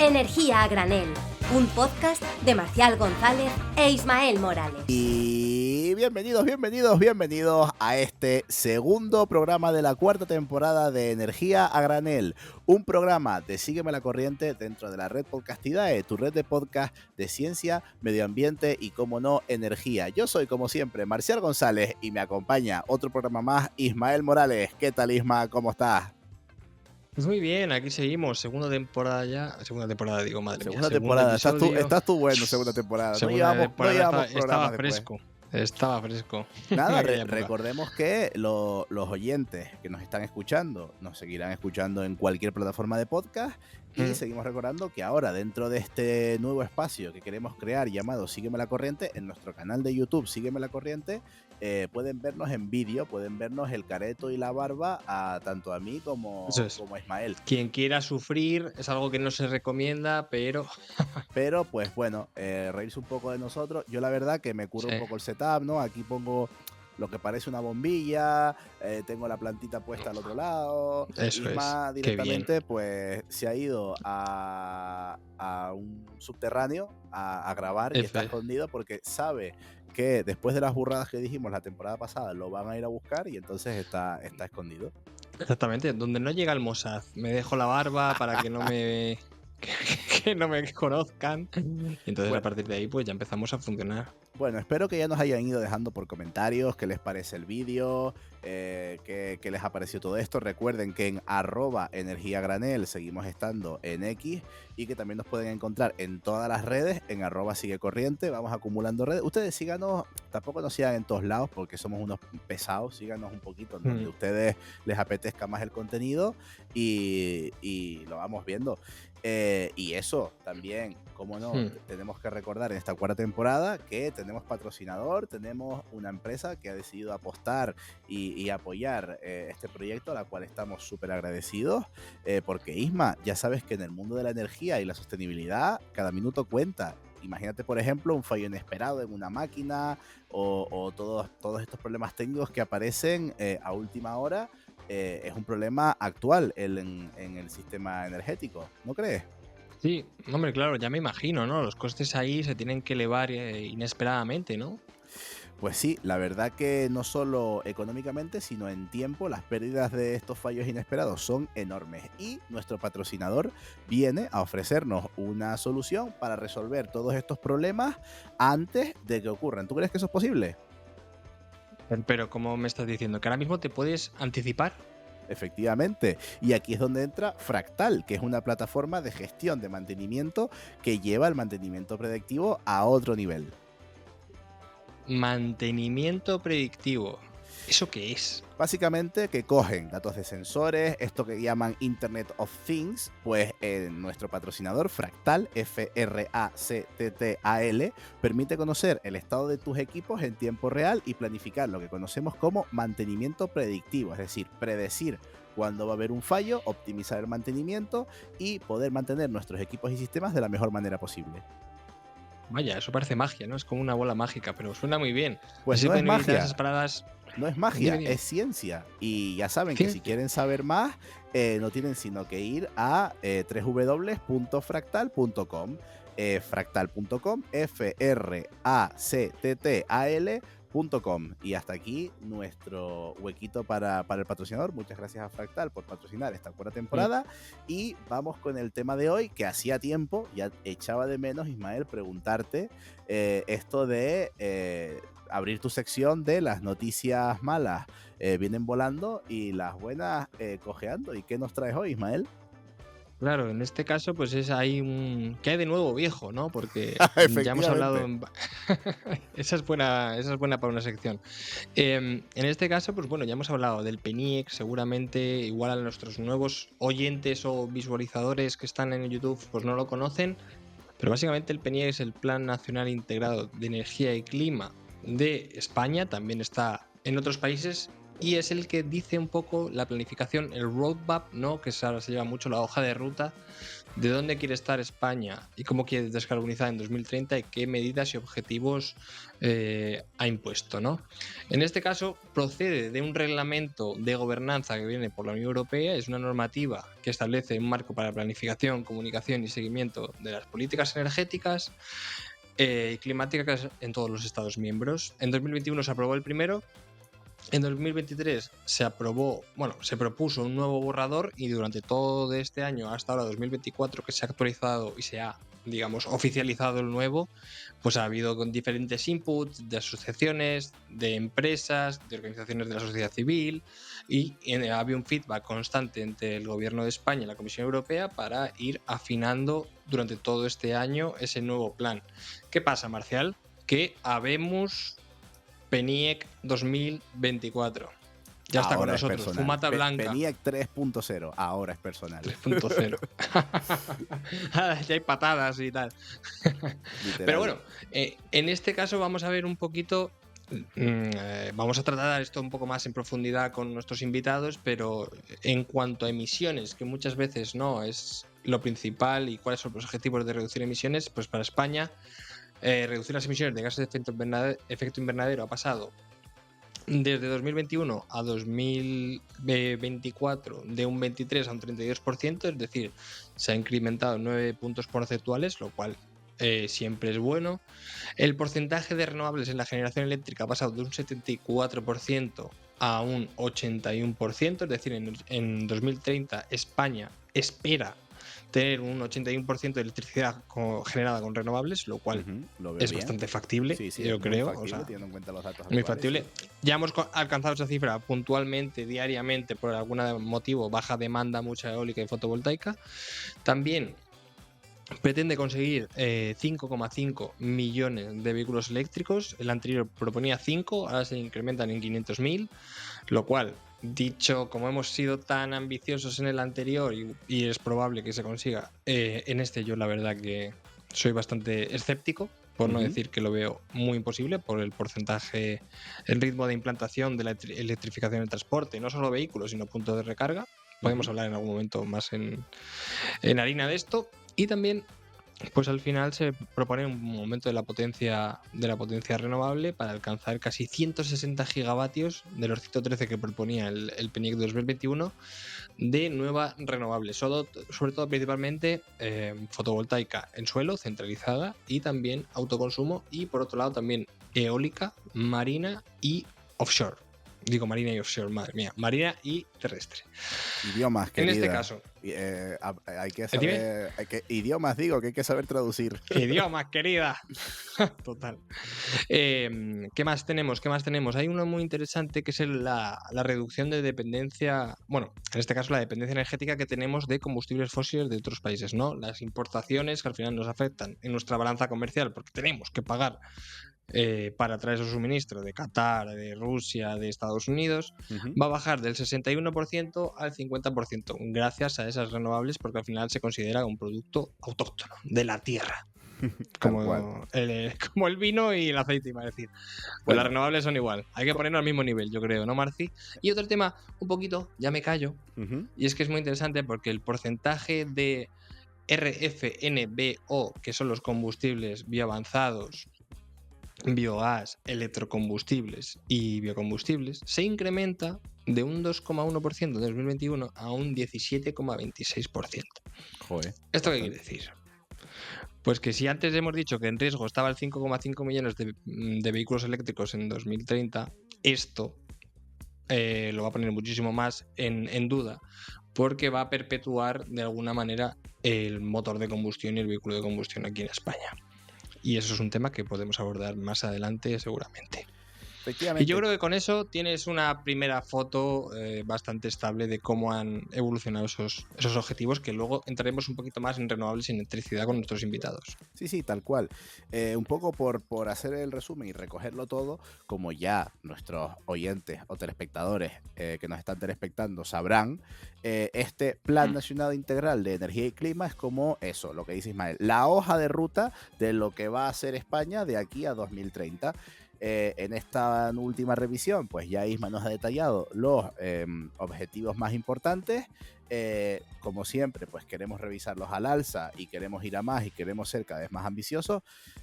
Energía a granel, un podcast de Marcial González e Ismael Morales. Y bienvenidos a este segundo programa de la cuarta temporada de Energía a Granel, un programa de Sígueme la Corriente dentro de la red Podcastidae, tu red de podcast de ciencia, medio ambiente y, como no, energía. Yo soy, como siempre, Marcial González y me acompaña otro programa más, Ismael Morales. ¿Qué tal, Isma? ¿Cómo estás? Pues muy bien, aquí seguimos, segunda temporada, digo, madre mía. Segunda temporada, estás tú bueno, segunda temporada. Segunda no llevamos estaba programas fresco. Estaba fresco. Nada, recordemos que los oyentes que nos están escuchando nos seguirán escuchando en cualquier plataforma de podcast y seguimos recordando que ahora, dentro de este nuevo espacio que queremos crear llamado Sígueme la Corriente, en nuestro canal de YouTube Sígueme la Corriente, pueden vernos en vídeo, pueden vernos el careto y la barba tanto a mí como a Ismael. Quien quiera sufrir es algo que no se recomienda, pero pues bueno, reírse un poco de nosotros. Yo la verdad que me curo un poco el setup, ¿no? Aquí pongo lo que parece una bombilla, tengo la plantita puesta al otro lado. Eso Isma directamente pues se ha ido a un subterráneo a grabar y está escondido porque sabe que después de las burradas que dijimos la temporada pasada lo van a ir a buscar y entonces está escondido. Exactamente, donde no llega el Mossad, me dejo la barba para que no me que no me conozcan. Y entonces a partir de ahí pues ya empezamos a funcionar. Bueno, espero que ya nos hayan ido dejando por comentarios qué les parece el vídeo, qué les ha parecido todo esto. Recuerden que en @energiagranel seguimos estando en X y que también nos pueden encontrar en todas las redes, en @siguecorriente. Vamos acumulando redes. Ustedes síganos, tampoco nos sigan en todos lados porque somos unos pesados. Síganos un poquito en donde a ustedes les apetezca más el contenido y lo vamos viendo. Y eso también, como no, tenemos que recordar en esta cuarta temporada que tenemos patrocinador, tenemos una empresa que ha decidido apostar y apoyar este proyecto, a la cual estamos súper agradecidos, porque Isma, ya sabes que en el mundo de la energía y la sostenibilidad cada minuto cuenta. Imagínate, por ejemplo, un fallo inesperado en una máquina o todos estos problemas técnicos que aparecen a última hora. Es un problema actual en el sistema energético, ¿no crees? Sí, hombre, claro, ya me imagino, ¿no? Los costes ahí se tienen que elevar inesperadamente, ¿no? Pues sí, la verdad que no solo económicamente, sino en tiempo, las pérdidas de estos fallos inesperados son enormes. Y nuestro patrocinador viene a ofrecernos una solución para resolver todos estos problemas antes de que ocurran. ¿Tú crees que eso es posible? Pero ¿cómo me estás diciendo? ¿Que ahora mismo te puedes anticipar? Efectivamente, y aquí es donde entra Fractal, que es una plataforma de gestión de mantenimiento que lleva el mantenimiento predictivo a otro nivel. Mantenimiento predictivo. ¿Eso qué es? Básicamente que cogen datos de sensores, esto que llaman Internet of Things, pues nuestro patrocinador Fractal, Fracttal, permite conocer el estado de tus equipos en tiempo real y planificar lo que conocemos como mantenimiento predictivo, es decir, predecir cuándo va a haber un fallo, optimizar el mantenimiento y poder mantener nuestros equipos y sistemas de la mejor manera posible. Vaya, eso parece magia, ¿no? Es como una bola mágica, pero suena muy bien. Pues no es magia. Esas paradas... No es magia, es ciencia. Y ya saben que si quieren saber más, no tienen sino que ir a www.fractal.com. Fractal.com, fracttal.com. Y hasta aquí nuestro huequito para el patrocinador. Muchas gracias a Fractal por patrocinar esta cuarta temporada. Y vamos con el tema de hoy, que hacía tiempo, ya echaba de menos, Ismael, preguntarte esto de abrir tu sección de las noticias malas vienen volando y las buenas cojeando. ¿Y qué nos traes hoy, Ismael? Claro, en este caso pues es ahí ¿qué hay de nuevo viejo, ¿no? Porque ya hemos hablado esa es buena para una sección. En este caso, pues bueno, ya hemos hablado del PNIEC, seguramente igual a nuestros nuevos oyentes o visualizadores que están en YouTube pues no lo conocen, pero básicamente el PNIEC es el Plan Nacional Integrado de Energía y Clima de España, también está en otros países, y es el que dice un poco la planificación, el roadmap, ¿no? Que ahora se lleva mucho la hoja de ruta de dónde quiere estar España y cómo quiere descarbonizar en 2030 y qué medidas y objetivos ha impuesto, ¿no? En este caso, procede de un reglamento de gobernanza que viene por la Unión Europea, es una normativa que establece un marco para planificación, comunicación y seguimiento de las políticas energéticas y climáticas en todos los Estados miembros. En 2021 se aprobó el primero. En 2023 se propuso un nuevo borrador y durante todo este año, hasta ahora 2024, que se ha actualizado y se ha, digamos, oficializado el nuevo, pues ha habido con diferentes inputs de asociaciones, de empresas, de organizaciones de la sociedad civil y ha habido un feedback constante entre el Gobierno de España y la Comisión Europea para ir afinando durante todo este año ese nuevo plan. ¿Qué pasa, Marcial? Que habemos PENIEC 2024. Ya está ahora con nosotros. Fumata blanca. PENIEC 3.0. Ahora es personal. 3.0. Ya hay patadas y tal. Pero bueno, en este caso vamos a ver un poquito. Vamos a tratar esto un poco más en profundidad con nuestros invitados, pero en cuanto a emisiones, que muchas veces no es lo principal y cuáles son los objetivos de reducir emisiones, pues para España reducir las emisiones de gases de efecto invernadero ha pasado desde 2021 a 2024 de un 23 a un 32%, es decir, se ha incrementado 9 puntos porcentuales, lo cual siempre es bueno. El porcentaje de renovables en la generación eléctrica ha pasado de un 74% a un 81%, es decir, en 2030 España espera tener un 81% de electricidad generada con renovables, lo cual es bastante factible, sí, yo creo. Factible, teniendo en cuenta los datos muy actuales, factible. Sí. Ya hemos alcanzado esa cifra puntualmente, diariamente, por algún motivo, baja demanda, mucha eólica y fotovoltaica. También pretende conseguir 5,5 millones de vehículos eléctricos. El anterior proponía 5, ahora se incrementan en 500.000, lo cual, dicho como hemos sido tan ambiciosos en el anterior y es probable que se consiga, en este yo la verdad que soy bastante escéptico, por no decir que lo veo muy imposible por el porcentaje, el ritmo de implantación de la electrificación del transporte, no solo vehículos, sino puntos de recarga. Podemos hablar en algún momento más en harina de esto. Y también, pues al final se propone un aumento de la potencia renovable para alcanzar casi 160 gigavatios de los 113 que proponía el PENIEC 2021 de nueva renovable, sobre todo principalmente fotovoltaica en suelo, centralizada, y también autoconsumo, y por otro lado también eólica, marina y offshore. Digo marina y offshore, madre mía. Marina y terrestre. Idiomas, querida. En este caso. Hay que saber. Idiomas, digo, que hay que saber traducir. Idiomas, querida. Total. ¿Qué más tenemos? Hay uno muy interesante que es la reducción de dependencia. Bueno, en este caso la dependencia energética que tenemos de combustibles fósiles de otros países, ¿no? Las importaciones que al final nos afectan en nuestra balanza comercial porque tenemos que pagar para traer esos suministros de Qatar, de Rusia, de Estados Unidos, va a bajar del 61% al 50% gracias a esas renovables, porque al final se considera un producto autóctono de la tierra. Como el vino y el aceite, iba a decir. Pues las renovables son igual. Hay que ponernos al mismo nivel, yo creo, ¿no, Marci? Y otro tema, un poquito, ya me callo, y es que es muy interesante porque el porcentaje de RFNBO, que son los combustibles bioavanzados, biogás, electrocombustibles y biocombustibles, se incrementa de un 2,1% en 2021 a un 17,26%. Joder. ¿Esto qué quiere decir? Pues que si antes hemos dicho que en riesgo estaba el 5,5 millones de vehículos eléctricos en 2030, esto lo va a poner muchísimo más en duda, porque va a perpetuar de alguna manera el motor de combustión y el vehículo de combustión aquí en España. Y eso es un tema que podemos abordar más adelante seguramente. Y yo creo que con eso tienes una primera foto bastante estable de cómo han evolucionado esos objetivos, que luego entraremos un poquito más en renovables y en electricidad con nuestros invitados. Sí, tal cual. Un poco por hacer el resumen y recogerlo todo, como ya nuestros oyentes o telespectadores que nos están telespectando sabrán, este Plan Nacional Integral de Energía y Clima es como eso, lo que dice Ismael, la hoja de ruta de lo que va a hacer España de aquí a 2030. En esta última revisión, pues ya Isma nos ha detallado los objetivos más importantes. Como siempre, pues queremos revisarlos al alza y queremos ir a más y queremos ser cada vez más ambiciosos.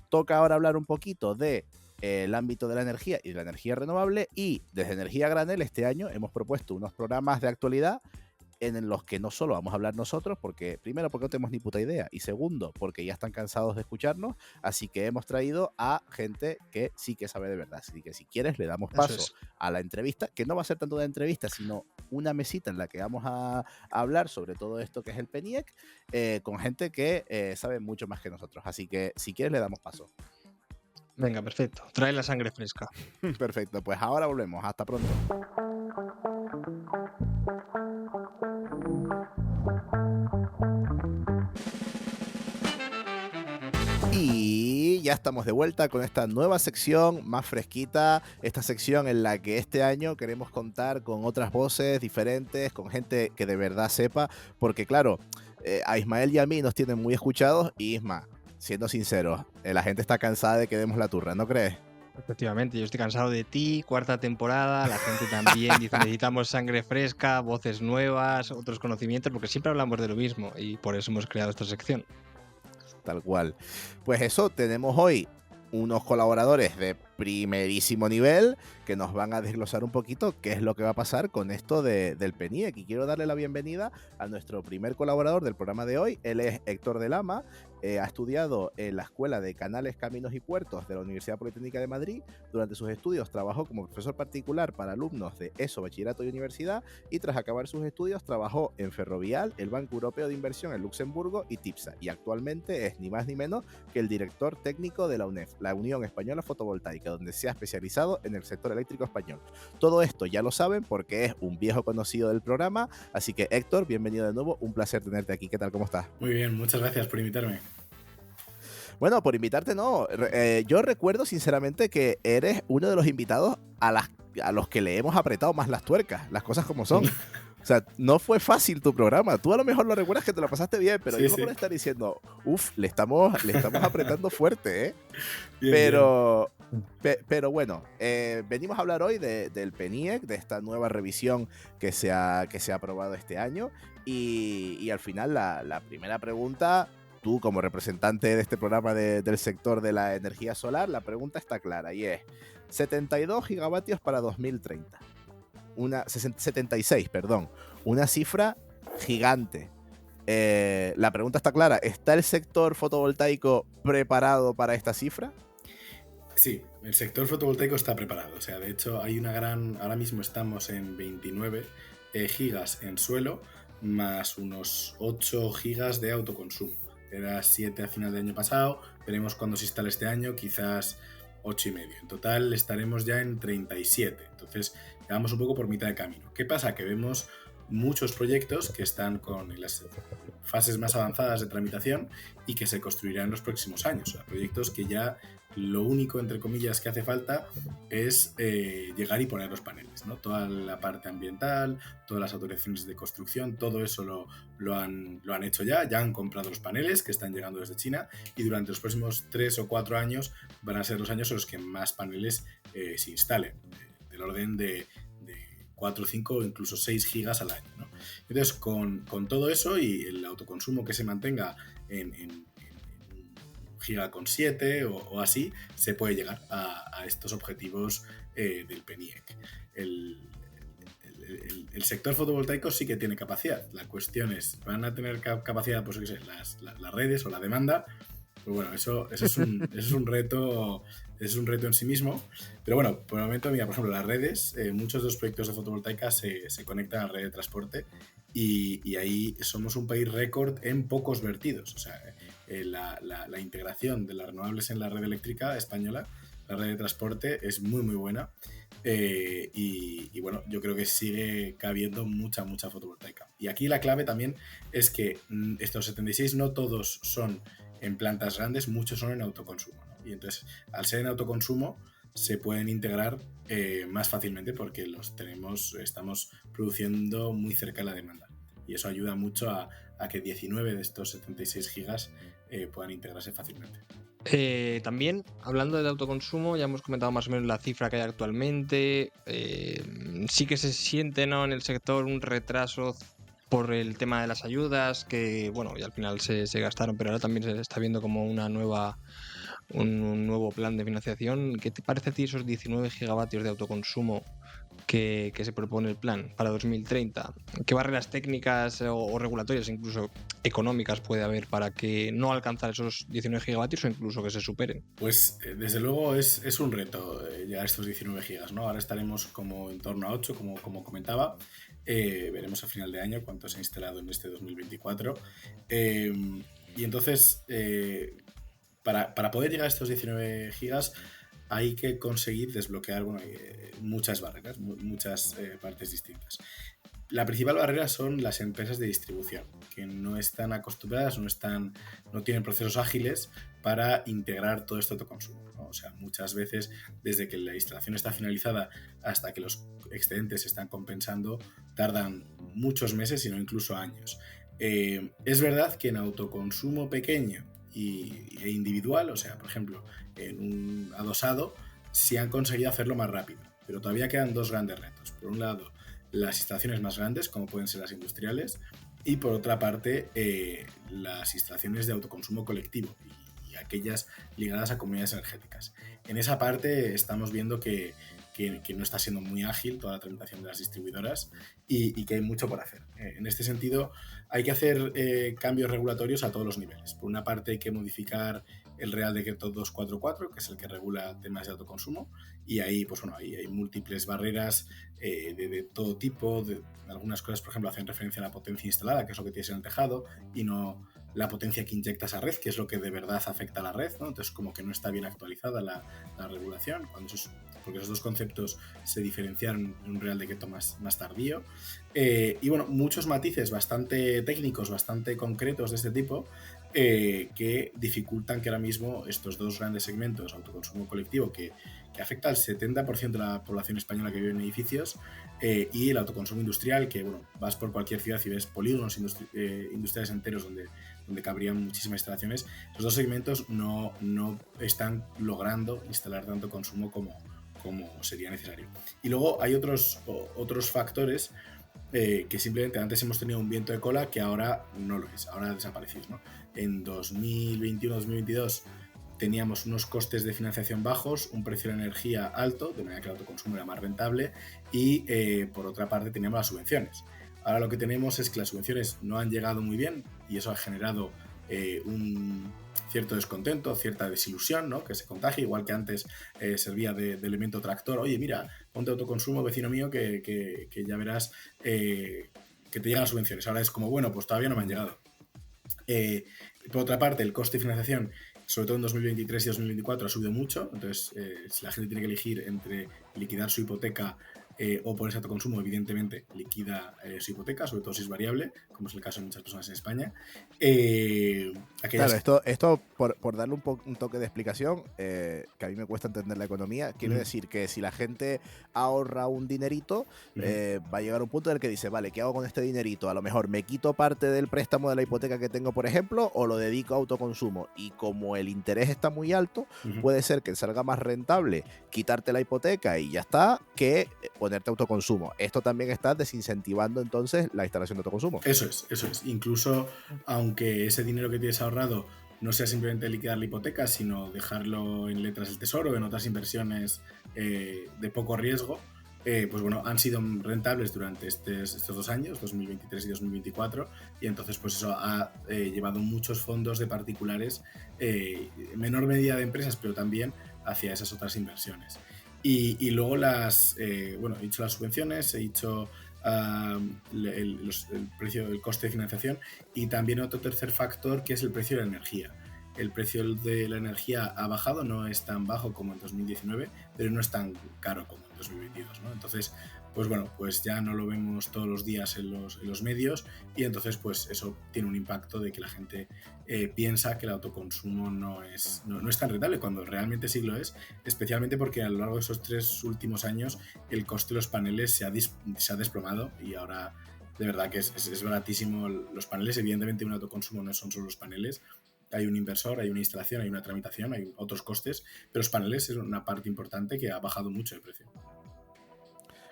Toca ahora hablar un poquito de el ámbito de la energía y de la energía renovable, y desde Energía Granel este año hemos propuesto unos programas de actualidad en los que no solo vamos a hablar nosotros, porque primero porque no tenemos ni puta idea, y segundo porque ya están cansados de escucharnos, así que hemos traído a gente que sí que sabe de verdad. Así que si quieres le damos paso a la entrevista, que no va a ser tanto una entrevista, sino una mesita en la que vamos a hablar sobre todo esto que es el PENIEC, con gente que sabe mucho más que nosotros. Así que si quieres le damos paso. Venga, perfecto. Trae la sangre fresca. Perfecto, pues ahora volvemos. Hasta pronto. Y ya estamos de vuelta con esta nueva sección más fresquita, esta sección en la que este año queremos contar con otras voces diferentes, con gente que de verdad sepa, porque claro, a Ismael y a mí nos tienen muy escuchados, y Isma, siendo sinceros, la gente está cansada de que demos la turra, ¿no crees? Efectivamente, yo estoy cansado de ti, cuarta temporada, la gente también dice necesitamos sangre fresca, voces nuevas, otros conocimientos, porque siempre hablamos de lo mismo y por eso hemos creado esta sección. Tal cual. Pues eso, tenemos hoy unos colaboradores de primerísimo nivel que nos van a desglosar un poquito qué es lo que va a pasar con esto del PENIEC. Y quiero darle la bienvenida a nuestro primer colaborador del programa de hoy. Él es Héctor de Lama, ha estudiado en la Escuela de Canales, Caminos y Puertos de la Universidad Politécnica de Madrid. Durante sus estudios trabajó como profesor particular para alumnos de ESO, bachillerato y universidad, y tras acabar sus estudios trabajó en Ferrovial, el Banco Europeo de Inversión en Luxemburgo y TIPSA, y actualmente es ni más ni menos que el director técnico de la UNEF, la Unión Española Fotovoltaica, donde se ha especializado en el sector eléctrico español. Todo esto ya lo saben porque es un viejo conocido del programa, así que Héctor, bienvenido de nuevo, un placer tenerte aquí. ¿Qué tal? ¿Cómo estás? Muy bien, muchas gracias por invitarme. Bueno, por invitarte no. Yo recuerdo sinceramente que eres uno de los invitados a los que le hemos apretado más las tuercas, las cosas como son. O sea, no fue fácil tu programa. Tú a lo mejor lo recuerdas que te lo pasaste bien, pero yo por estar diciendo, le estamos apretando fuerte, ¿eh? Bien, Pero bueno, venimos a hablar hoy del PENIEC, de esta nueva revisión que se ha aprobado este año. Y al final la primera pregunta, tú como representante de este programa del sector de la energía solar, la pregunta está clara y es 72 gigavatios para 2030. 76, perdón. Una cifra gigante. La pregunta está clara. ¿Está el sector fotovoltaico preparado para esta cifra? Sí, el sector fotovoltaico está preparado. O sea, de hecho, hay una gran... Ahora mismo estamos en 29 gigas en suelo, más unos 8 gigas de autoconsumo. Era 7 a final de año pasado. Veremos cuándo se instala este año, quizás 8,5. En total estaremos ya en 37. Entonces, quedamos un poco por mitad de camino. ¿Qué pasa? Que vemos muchos proyectos que están con las fases más avanzadas de tramitación y que se construirán en los próximos años. O sea, proyectos que ya lo único, entre comillas, que hace falta es llegar y poner los paneles, ¿no? Toda la parte ambiental, todas las autorizaciones de construcción, todo eso lo han hecho ya han comprado los paneles que están llegando desde China, y durante los próximos 3 o 4 años van a ser los años en los que más paneles se instalen, del orden de 4, 5 o incluso 6 gigas al año, ¿no? Entonces, con todo eso y el autoconsumo que se mantenga en giga con 7 o así, se puede llegar a estos objetivos del PENIEC. El sector fotovoltaico sí que tiene capacidad. La cuestión es, ¿van a tener capacidad, pues, las redes o la demanda? Pues bueno, eso es un reto. Es un reto en sí mismo, pero bueno, por el momento, mira, por ejemplo, las redes, muchos de los proyectos de fotovoltaica se conectan a la red de transporte y ahí somos un país récord en pocos vertidos. O sea, la integración de las renovables en la red eléctrica española, la red de transporte, es muy, muy buena. Y bueno, yo creo que sigue cabiendo mucha fotovoltaica. Y aquí la clave también es que estos 76 no todos son en plantas grandes, muchos son en autoconsumo, ¿no? Y entonces, al ser en autoconsumo, se pueden integrar más fácilmente porque estamos produciendo muy cerca de la demanda. Y eso ayuda mucho a que 19 de estos 76 gigas puedan integrarse fácilmente. También, hablando de autoconsumo, ya hemos comentado más o menos la cifra que hay actualmente. Sí que se siente, ¿no?, en el sector un retraso por el tema de las ayudas, que bueno, y al final se gastaron, pero ahora también se está viendo como un nuevo plan de financiación. ¿Qué te parece a ti esos 19 gigavatios de autoconsumo que se propone el plan para 2030? ¿Qué barreras técnicas o regulatorias, incluso económicas, puede haber para que no alcanzar esos 19 gigavatios o incluso que se superen? Pues desde luego es un reto llegar a estos 19 gigas, ¿no? Ahora estaremos como en torno a 8, como comentaba. Veremos a final de año cuánto se ha instalado en este 2024. Y entonces, para poder llegar a estos 19 gigas hay que conseguir desbloquear muchas barreras, muchas partes distintas. La principal barrera son las empresas de distribución, que no están acostumbradas, no tienen procesos ágiles para integrar todo este autoconsumo, ¿no? O sea, muchas veces, desde que la instalación está finalizada hasta que los excedentes se están compensando, tardan muchos meses, sino incluso años. Es verdad que en autoconsumo pequeño e individual, o sea, por ejemplo, en un adosado, se han conseguido hacerlo más rápido, pero todavía quedan dos grandes retos. Por un lado, las instalaciones más grandes, como pueden ser las industriales, y por otra parte, las instalaciones de autoconsumo colectivo y aquellas ligadas a comunidades energéticas. En esa parte estamos viendo que no está siendo muy ágil toda la tramitación de las distribuidoras y que hay mucho por hacer. En este sentido, hay que hacer cambios regulatorios a todos los niveles. Por una parte, hay que modificar el Real Decreto 244, que es el que regula temas de autoconsumo, y ahí, pues bueno, ahí hay múltiples barreras de todo tipo. Algunas cosas, por ejemplo, hacen referencia a la potencia instalada, que es lo que tienes en el tejado, y no la potencia que inyectas a red, que es lo que de verdad afecta a la red, ¿no? Entonces, como que no está bien actualizada la regulación, porque esos dos conceptos se diferenciaron en un Real Decreto más tardío. Y bueno, muchos matices bastante técnicos, bastante concretos de este tipo, que dificultan que ahora mismo estos dos grandes segmentos, autoconsumo colectivo, que afecta al 70% de la población española que vive en edificios, y el autoconsumo industrial, que bueno, vas por cualquier ciudad y ves polígonos industriales enteros donde cabrían muchísimas instalaciones. Los dos segmentos no están logrando instalar tanto consumo como sería necesario. Y luego hay otros factores que simplemente antes hemos tenido un viento de cola que ahora no lo es, ahora ha desaparecido, ¿no? En 2021-2022 teníamos unos costes de financiación bajos, un precio de la energía alto, de manera que el autoconsumo era más rentable, y por otra parte teníamos las subvenciones. Ahora lo que tenemos es que las subvenciones no han llegado muy bien y eso ha generado un cierto descontento, cierta desilusión, ¿no?, que se contagia, igual que antes servía de elemento tractor. Oye, mira, ponte autoconsumo, vecino mío, que ya verás que te llegan las subvenciones. Ahora es como, bueno, pues todavía no me han llegado. Por otra parte, el coste de financiación, sobre todo en 2023 y 2024, ha subido mucho. Entonces, si la gente tiene que elegir entre liquidar su hipoteca o ponerse a autoconsumo, evidentemente liquida su hipoteca, sobre todo si es variable, como es el caso de muchas personas en España. Claro, esto por darle un toque de explicación, que a mí me cuesta entender la economía, quiere decir que si la gente ahorra un dinerito, va a llegar un punto en el que dice, vale, ¿qué hago con este dinerito? A lo mejor me quito parte del préstamo de la hipoteca que tengo, por ejemplo, o lo dedico a autoconsumo. Y como el interés está muy alto, puede ser que salga más rentable quitarte la hipoteca y ya está, que ponerte autoconsumo. Esto también está desincentivando entonces la instalación de autoconsumo. Eso es. Incluso aunque ese dinero que tienes ahorrado no sea simplemente liquidar la hipoteca, sino dejarlo en letras del tesoro, en otras inversiones de poco riesgo, pues bueno, han sido rentables durante estos 2 años, 2023 y 2024, y entonces pues eso ha llevado muchos fondos de particulares, en menor medida de empresas, pero también hacia esas otras inversiones. Y luego he dicho las subvenciones, he dicho el precio, el coste de financiación, y también otro tercer factor que es el precio de la energía. El precio de la energía ha bajado, no es tan bajo como en 2019, pero no es tan caro como en 2022, ¿no? Entonces, pues bueno, pues ya no lo vemos todos los días en los medios, y entonces pues eso tiene un impacto de que la gente piensa que el autoconsumo no es tan rentable, cuando realmente sí lo es, especialmente porque a lo largo de esos 3 últimos años el coste de los paneles se ha desplomado, y ahora de verdad que es baratísimo los paneles. Evidentemente un autoconsumo no son solo los paneles, hay un inversor, hay una instalación, hay una tramitación, hay otros costes, pero los paneles es una parte importante que ha bajado mucho el precio.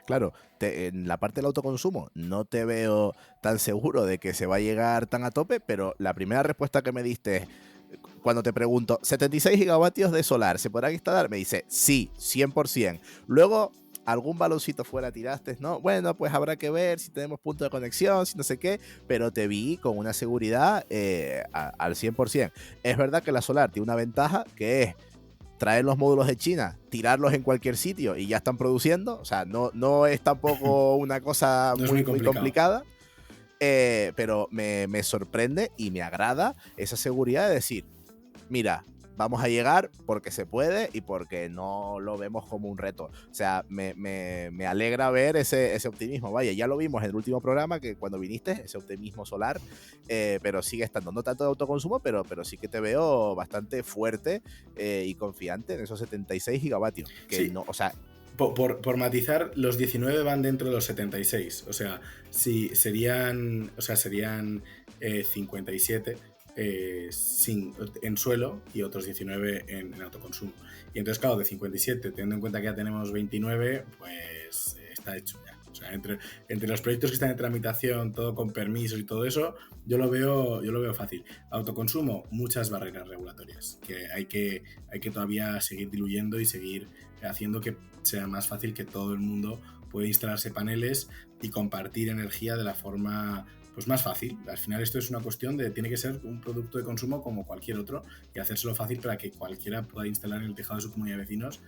Claro, en la parte del autoconsumo no te veo tan seguro de que se va a llegar tan a tope, pero la primera respuesta que me diste cuando te pregunto, 76 gigavatios de solar, ¿se podrán instalar? Me dice, sí, 100%. Luego, algún baloncito fuera tiraste, ¿no? Bueno, pues habrá que ver si tenemos punto de conexión, si no sé qué, pero te vi con una seguridad al 100%. Es verdad que la solar tiene una ventaja que es traer los módulos de China, tirarlos en cualquier sitio y ya están produciendo. O sea, no es tampoco una cosa no muy complicada. Pero me sorprende y me agrada esa seguridad de decir, mira, vamos a llegar porque se puede y porque no lo vemos como un reto. O sea, me alegra ver ese optimismo. Vaya, ya lo vimos en el último programa, que cuando viniste, ese optimismo solar, pero sigue estando, no tanto de autoconsumo, pero sí que te veo bastante fuerte y confiante en esos 76 gigavatios. Que sí. no, o sea... Por matizar, los 19 van dentro de los 76. O sea, serían 57 en suelo y otros 19 en autoconsumo. Y entonces, claro, de 57, teniendo en cuenta que ya tenemos 29, pues está hecho ya. O sea, entre los proyectos que están en tramitación, todo con permisos y todo eso, yo lo veo fácil. Autoconsumo, muchas barreras regulatorias que hay que todavía seguir diluyendo y seguir haciendo que sea más fácil que todo el mundo pueda instalarse paneles y compartir energía de la forma pues más fácil. Al final esto es una cuestión de, tiene que ser un producto de consumo como cualquier otro y hacérselo fácil para que cualquiera pueda instalar en el tejado de su comunidad de vecinos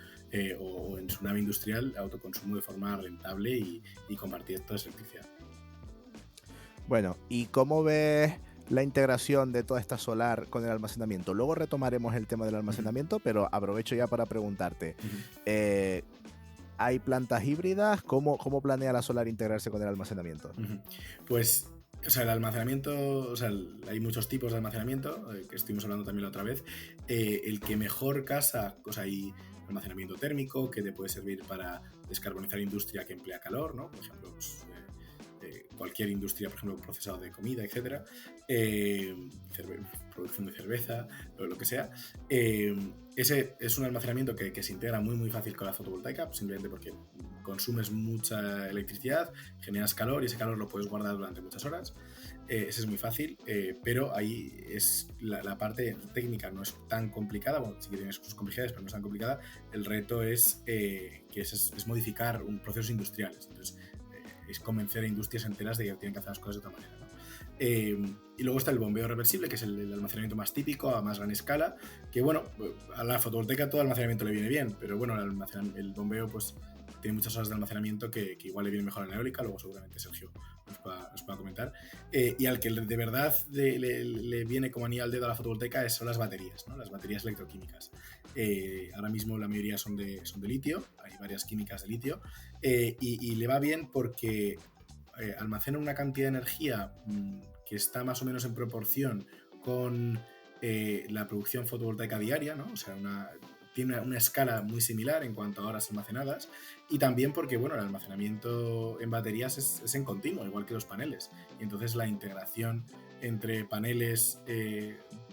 o en su nave industrial autoconsumo de forma rentable y compartir toda esa electricidad. Bueno, ¿y cómo ves la integración de toda esta solar con el almacenamiento? Luego retomaremos el tema del almacenamiento, pero aprovecho ya para preguntarte. ¿Hay plantas híbridas? ¿Cómo planea la solar integrarse con el almacenamiento? Pues, o sea, el almacenamiento, o sea, hay muchos tipos de almacenamiento, que estuvimos hablando también la otra vez. El que mejor casa, o sea, hay almacenamiento térmico que te puede servir para descarbonizar industria que emplea calor, ¿no? Por ejemplo, pues, cualquier industria, por ejemplo, procesado de comida, etcétera, producción de cerveza, lo que sea. Ese es un almacenamiento que se integra muy muy fácil con la fotovoltaica, simplemente porque consumes mucha electricidad, generas calor y ese calor lo puedes guardar durante muchas horas. Ese es muy fácil, pero ahí es la parte técnica no es tan complicada, bueno, sí que tiene sus complejidades, pero no es tan complicada. El reto es modificar procesos industriales. Entonces, es convencer a industrias enteras de que tienen que hacer las cosas de otra manera, ¿no? Y luego está el bombeo reversible, que es el almacenamiento más típico, a más gran escala, que bueno, a la fotovoltaica todo el almacenamiento le viene bien, pero bueno, el bombeo pues tiene muchas horas de almacenamiento que igual le viene mejor a la eólica, luego seguramente Sergio nos pueda comentar. Y al que de verdad le viene como anillo al dedo a la fotovoltaica son las baterías, ¿no? Las baterías electroquímicas. Ahora mismo la mayoría son de litio, hay varias químicas de litio, y le va bien porque almacena una cantidad de energía que está más o menos en proporción con la producción fotovoltaica diaria, ¿no? O sea, tiene una escala muy similar en cuanto a horas almacenadas, y también porque, bueno, el almacenamiento en baterías es en continuo, igual que los paneles, y entonces la integración entre paneles,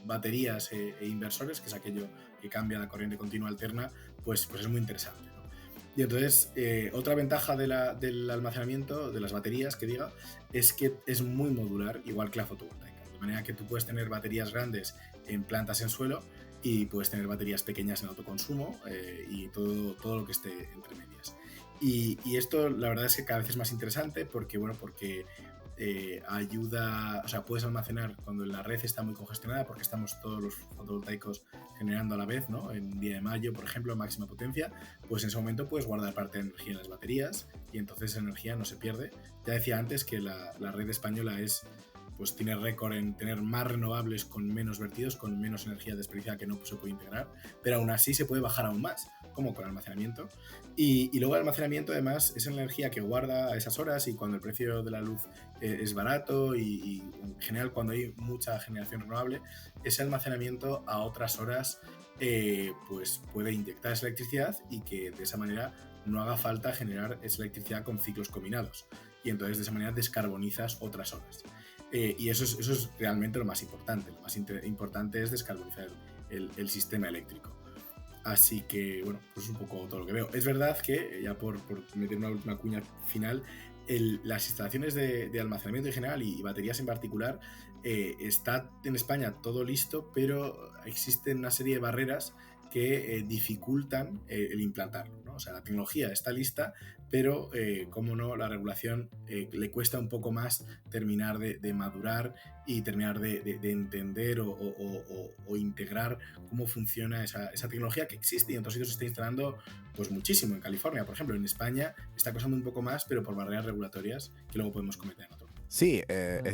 baterías e inversores, que es aquello que cambia la corriente continua alterna, pues es muy interesante, ¿no? Y entonces, otra ventaja del almacenamiento, de las baterías, que diga, es que es muy modular, igual que la fotovoltaica. De manera que tú puedes tener baterías grandes en plantas en suelo y puedes tener baterías pequeñas en autoconsumo y todo lo que esté entre medias. Y esto, la verdad es que cada vez es más interesante porque ayuda, o sea, puedes almacenar cuando la red está muy congestionada, porque estamos todos los fotovoltaicos generando a la vez, ¿no? En un día de mayo, por ejemplo, máxima potencia, pues en ese momento puedes guardar parte de energía en las baterías y entonces esa energía no se pierde. Ya decía antes que la red española tiene récord en tener más renovables con menos vertidos, con menos energía desperdiciada que no se puede integrar, pero aún así se puede bajar aún más, como con almacenamiento. Y luego el almacenamiento además es energía que guarda a esas horas, y cuando el precio de la luz es barato y en general cuando hay mucha generación renovable, ese almacenamiento a otras horas pues puede inyectar esa electricidad y que de esa manera no haga falta generar esa electricidad con ciclos combinados, y entonces de esa manera descarbonizas otras horas. Y eso es realmente lo más importante. Lo más importante es descarbonizar el sistema eléctrico. Así que, bueno, pues es un poco todo lo que veo. Es verdad que, ya por meter una última cuña final, las instalaciones de almacenamiento en general y baterías en particular, está en España todo listo, pero existen una serie de barreras que dificultan el implantarlo, ¿no? O sea, la tecnología está lista, pero, como no, la regulación le cuesta un poco más terminar de madurar y terminar de entender o integrar cómo funciona esa tecnología que existe y en otros sitios se está instalando pues muchísimo. En California, por ejemplo, en España está costando un poco más, pero por barreras regulatorias que luego podemos comentar en otro. Sí,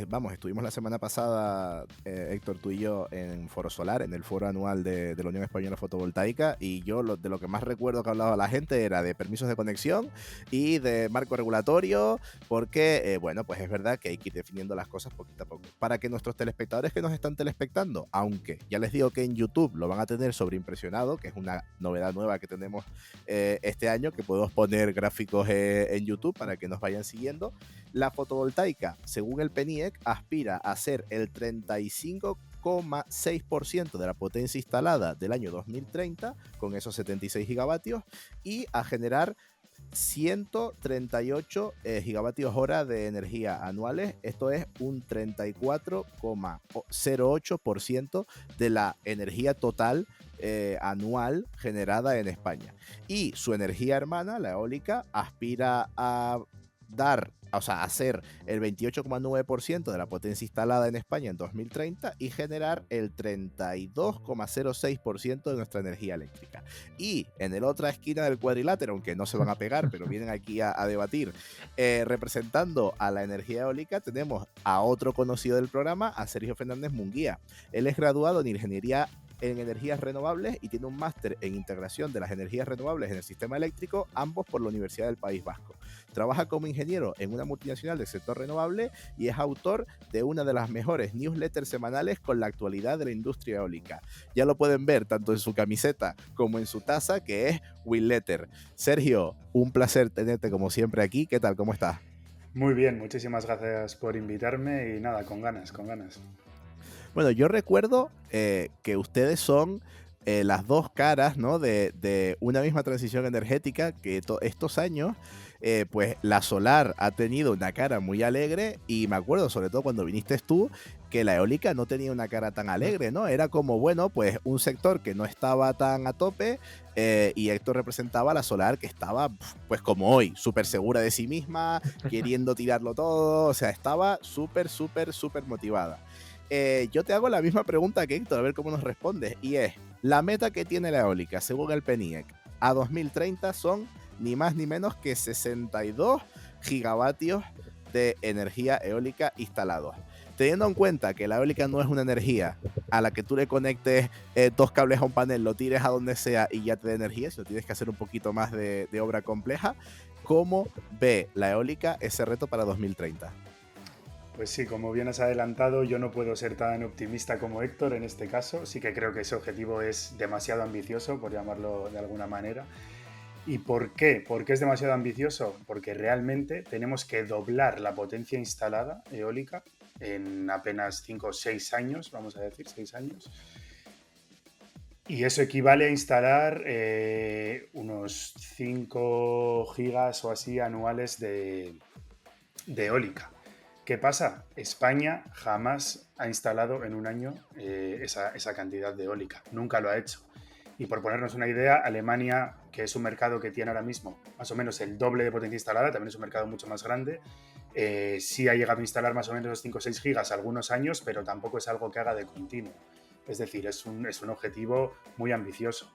vamos, estuvimos la semana pasada, Héctor, tú y yo, en Foro Solar, en el foro anual de la Unión Española Fotovoltaica, y yo de lo que más recuerdo que hablaba la gente era de permisos de conexión y de marco regulatorio, porque, bueno, pues es verdad que hay que ir definiendo las cosas poquito a poco. Para que nuestros telespectadores que nos están telespectando, aunque ya les digo que en YouTube lo van a tener sobreimpresionado, que es una novedad nueva que tenemos este año, que podemos poner gráficos en YouTube para que nos vayan siguiendo, la fotovoltaica, según el PNIEC, aspira a ser el 35,6% de la potencia instalada del año 2030, con esos 76 gigavatios, y a generar 138 gigavatios hora de energía anuales. Esto es un 34,08% de la energía total anual generada en España. Y su energía hermana, la eólica, aspira a hacer el 28,9% de la potencia instalada en España en 2030 y generar el 32,06% de nuestra energía eléctrica. Y en la otra esquina del cuadrilátero, aunque no se van a pegar, pero vienen aquí a debatir, representando a la energía eólica, tenemos a otro conocido del programa, a Sergio Fernández Munguía. Él es graduado en Ingeniería en energías renovables y tiene un máster en integración de las energías renovables en el sistema eléctrico, ambos por la Universidad del País Vasco. Trabaja como ingeniero en una multinacional del sector renovable y es autor de una de las mejores newsletters semanales con la actualidad de la industria eólica. Ya lo pueden ver tanto en su camiseta como en su taza, que es Willetter. Sergio, un placer tenerte como siempre aquí. ¿Qué tal? ¿Cómo estás? Muy bien, muchísimas gracias por invitarme y nada, con ganas. Bueno, yo recuerdo que ustedes son las dos caras, ¿no?, de una misma transición energética, que estos años, pues la solar ha tenido una cara muy alegre, y me acuerdo sobre todo cuando viniste tú, que la eólica no tenía una cara tan alegre, ¿no? Era como, bueno, pues un sector que no estaba tan a tope, y Héctor representaba la solar que estaba, pues como hoy, súper segura de sí misma, queriendo tirarlo todo, o sea, estaba súper motivada. Yo te hago la misma pregunta que Héctor, a ver cómo nos respondes, y es, la meta que tiene la eólica, según el PNIEC, a 2030 son ni más ni menos que 62 gigavatios de energía eólica instalados. Teniendo en cuenta que la eólica no es una energía a la que tú le conectes dos cables a un panel, lo tires a donde sea y ya te da energía, si lo tienes que hacer un poquito más de obra compleja, ¿cómo ve la eólica ese reto para 2030? Pues sí, como bien has adelantado, yo no puedo ser tan optimista como Héctor en este caso. Sí que creo que ese objetivo es demasiado ambicioso, por llamarlo de alguna manera. ¿Y por qué? ¿Por qué es demasiado ambicioso? Porque realmente tenemos que doblar la potencia instalada eólica en apenas 5 o 6 años, vamos a decir, 6 años. Y eso equivale a instalar unos 5 gigas o así anuales de eólica. ¿Qué pasa? España jamás ha instalado en un año esa cantidad de eólica. Nunca lo ha hecho. Y por ponernos una idea, Alemania, que es un mercado que tiene ahora mismo más o menos el doble de potencia instalada, también es un mercado mucho más grande, sí ha llegado a instalar más o menos los 5 o 6 gigas algunos años, pero tampoco es algo que haga de continuo. Es decir, es un objetivo muy ambicioso.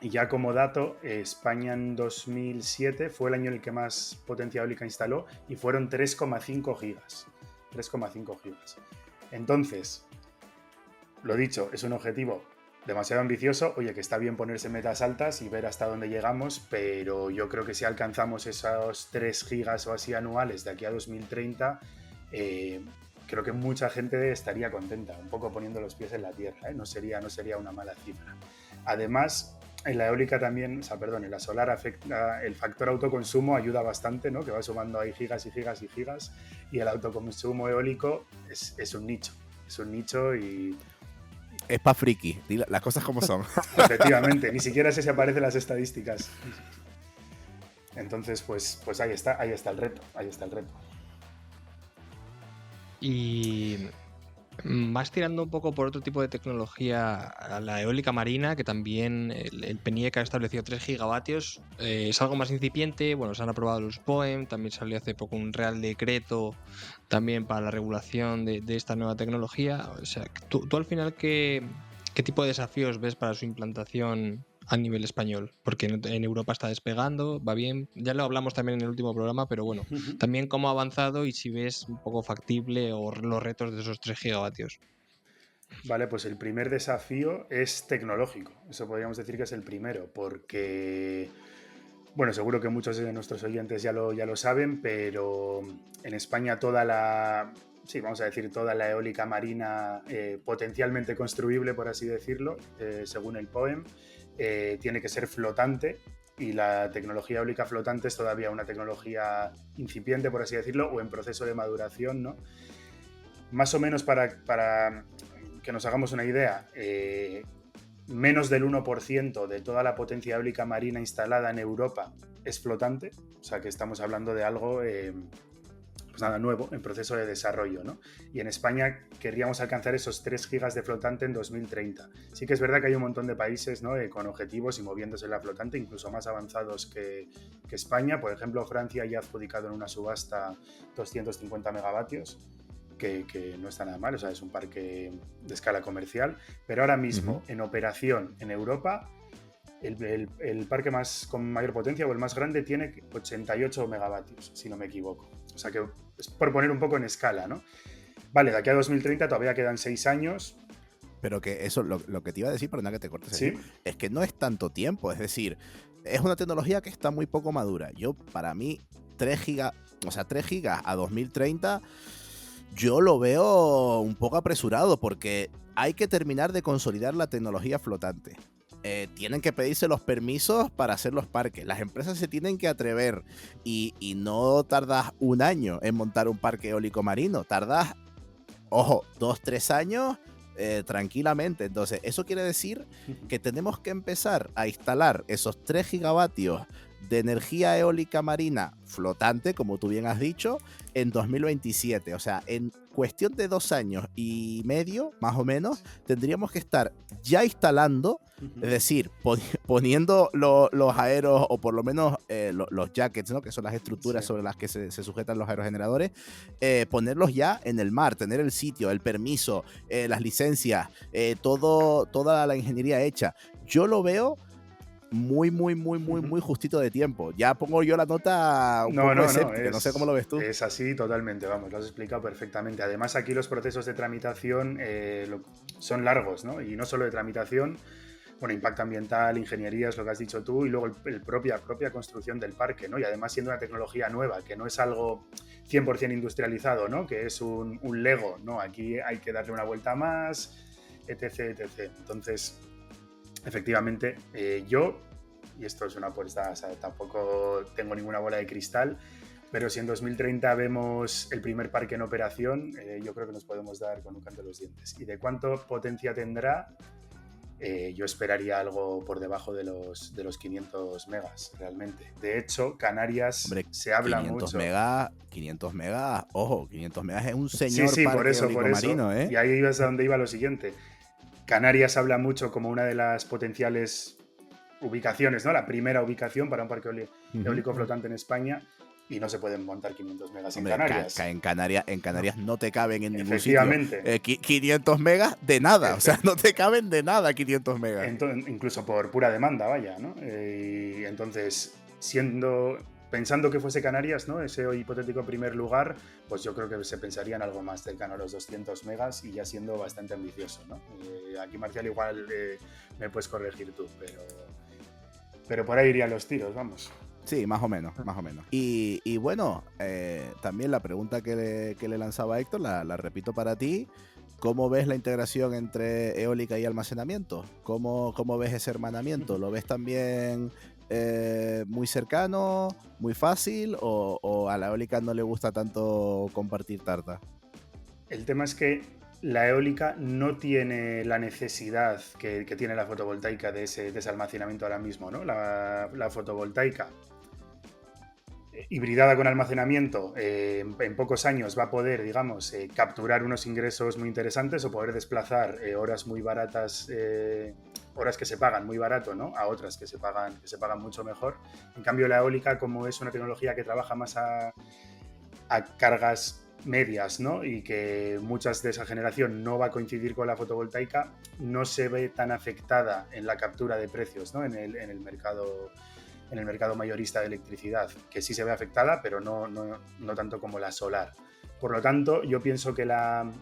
Y ya como dato, España en 2007 fue el año en el que más potencia eólica instaló y fueron 3,5 gigas. 3,5 gigas. Entonces, lo dicho, es un objetivo demasiado ambicioso. Oye, que está bien ponerse metas altas y ver hasta dónde llegamos, pero yo creo que si alcanzamos esos 3 gigas o así anuales de aquí a 2030, creo que mucha gente estaría contenta, un poco poniendo los pies en la tierra, ¿eh? No sería una mala cifra. Además, en la eólica también, en la solar afecta, el factor autoconsumo ayuda bastante, ¿no? Que va sumando ahí gigas y gigas y gigas, y el autoconsumo eólico es un nicho y... Es pa' friki, las cosas como son. Efectivamente, ni siquiera se aparecen las estadísticas. Entonces, pues ahí está el reto. Y más tirando un poco por otro tipo de tecnología, a la eólica marina, que también el PNIEC ha establecido 3 gigavatios, es algo más incipiente. Bueno, se han aprobado los POEM, también salió hace poco un Real Decreto también para la regulación de esta nueva tecnología. O sea, tú al final, ¿qué tipo de desafíos ves para su implantación a nivel español? Porque en Europa está despegando, va bien, ya lo hablamos también en el último programa, pero bueno, también cómo ha avanzado y si ves un poco factible o los retos de esos 3 gigavatios. Vale, pues el primer desafío es tecnológico, eso podríamos decir que es el primero, porque, bueno, seguro que muchos de nuestros oyentes ya lo saben, pero en España toda la eólica marina potencialmente construible, por así decirlo, según el POEM, tiene que ser flotante, y la tecnología eólica flotante es todavía una tecnología incipiente, por así decirlo, o en proceso de maduración, ¿no? Más o menos para que nos hagamos una idea, menos del 1% de toda la potencia eólica marina instalada en Europa es flotante, o sea que estamos hablando de algo... pues nada, nuevo, en proceso de desarrollo, ¿no? Y en España querríamos alcanzar esos 3 gigas de flotante en 2030. Sí que es verdad que hay un montón de países, ¿no?, con objetivos y moviéndose en la flotante, incluso más avanzados que España. Por ejemplo, Francia ya ha adjudicado en una subasta 250 megavatios, que no está nada mal, o sea, es un parque de escala comercial, pero ahora mismo en operación en Europa, el parque con mayor potencia o el más grande tiene 88 megavatios, si no me equivoco. O sea que es por poner un poco en escala, ¿no? Vale, de aquí a 2030 todavía quedan 6 años. Pero que eso, lo que te iba a decir, perdona que te cortes, ¿Sí? Es que no es tanto tiempo, es decir, es una tecnología que está muy poco madura. Para mí, 3 gigas a 2030, yo lo veo un poco apresurado, porque hay que terminar de consolidar la tecnología flotante. Tienen que pedirse los permisos para hacer los parques. Las empresas se tienen que atrever y no tardas un año en montar un parque eólico marino. Tardas, 2-3 años tranquilamente. Entonces, eso quiere decir que tenemos que empezar a instalar esos 3 gigavatios de energía eólica marina flotante, como tú bien has dicho, en 2027. O sea, en cuestión de 2 años y medio, más o menos, tendríamos que estar ya instalando, es decir, poniendo los aeros, o por lo menos los jackets, ¿no?, que son las estructuras sobre las que se sujetan los aerogeneradores, ponerlos ya en el mar, tener el sitio, el permiso, las licencias, toda la ingeniería hecha. Yo lo veo muy justito de tiempo. Ya pongo yo la nota un poco escéptica, no sé cómo lo ves tú. Es así totalmente, vamos, lo has explicado perfectamente. Además, aquí los procesos de tramitación son largos, ¿no? Y no solo de tramitación, bueno, impacto ambiental, ingeniería, es lo que has dicho tú, y luego la propia construcción del parque, ¿no? Y además siendo una tecnología nueva, que no es algo 100% industrializado, ¿no?, que es un Lego, ¿no? Aquí hay que darle una vuelta más, etc. Entonces, efectivamente, yo, y esto es una apuesta, o sea, tampoco tengo ninguna bola de cristal, pero si en 2030 vemos el primer parque en operación, yo creo que nos podemos dar con un canto de los dientes. ¿Y de cuánto potencia tendrá? Yo esperaría algo por debajo de los 500 megas, realmente. De hecho, Canarias, hombre, se habla 500 mucho. 500 megas, ojo, 500 megas es un señor sí, parque por eso. marino, ¿eh? Y ahí ibas a donde iba lo siguiente. Canarias habla mucho como una de las potenciales ubicaciones, ¿no? La primera ubicación para un parque eólico flotante en España, y no se pueden montar 500 megas. Hombre, en Canarias. En Canarias no te caben en ningún sitio. Efectivamente. 500 megas de nada, o sea, no te caben de nada 500 megas. Incluso por pura demanda, vaya, ¿no? Y entonces, pensando que fuese Canarias, ¿no?, ese hipotético primer lugar, pues yo creo que se pensaría en algo más cercano a los 200 megas, y ya siendo bastante ambicioso, ¿no? Aquí, Marcial, igual me puedes corregir tú, pero por ahí irían los tiros, vamos. Sí, más o menos. Y bueno, también la pregunta que le lanzaba a Héctor, la repito para ti. ¿cómo ves la integración entre eólica y almacenamiento? ¿Cómo ves ese hermanamiento? ¿Lo ves también muy cercano, muy fácil, o a la eólica no le gusta tanto compartir tarta? El tema es que la eólica no tiene la necesidad que tiene la fotovoltaica de ese almacenamiento ahora mismo, ¿no? La fotovoltaica hibridada con almacenamiento, en pocos años va a poder, digamos, capturar unos ingresos muy interesantes o poder desplazar horas muy baratas, horas que se pagan muy barato, ¿no? A otras que se pagan mucho mejor. En cambio, la eólica, como es una tecnología que trabaja más a cargas medias, ¿no? Y que muchas de esa generación no va a coincidir con la fotovoltaica, no se ve tan afectada en la captura de precios, ¿no? En el mercado mayorista de electricidad, que sí se ve afectada, pero no tanto como la solar. Por lo tanto, yo pienso que la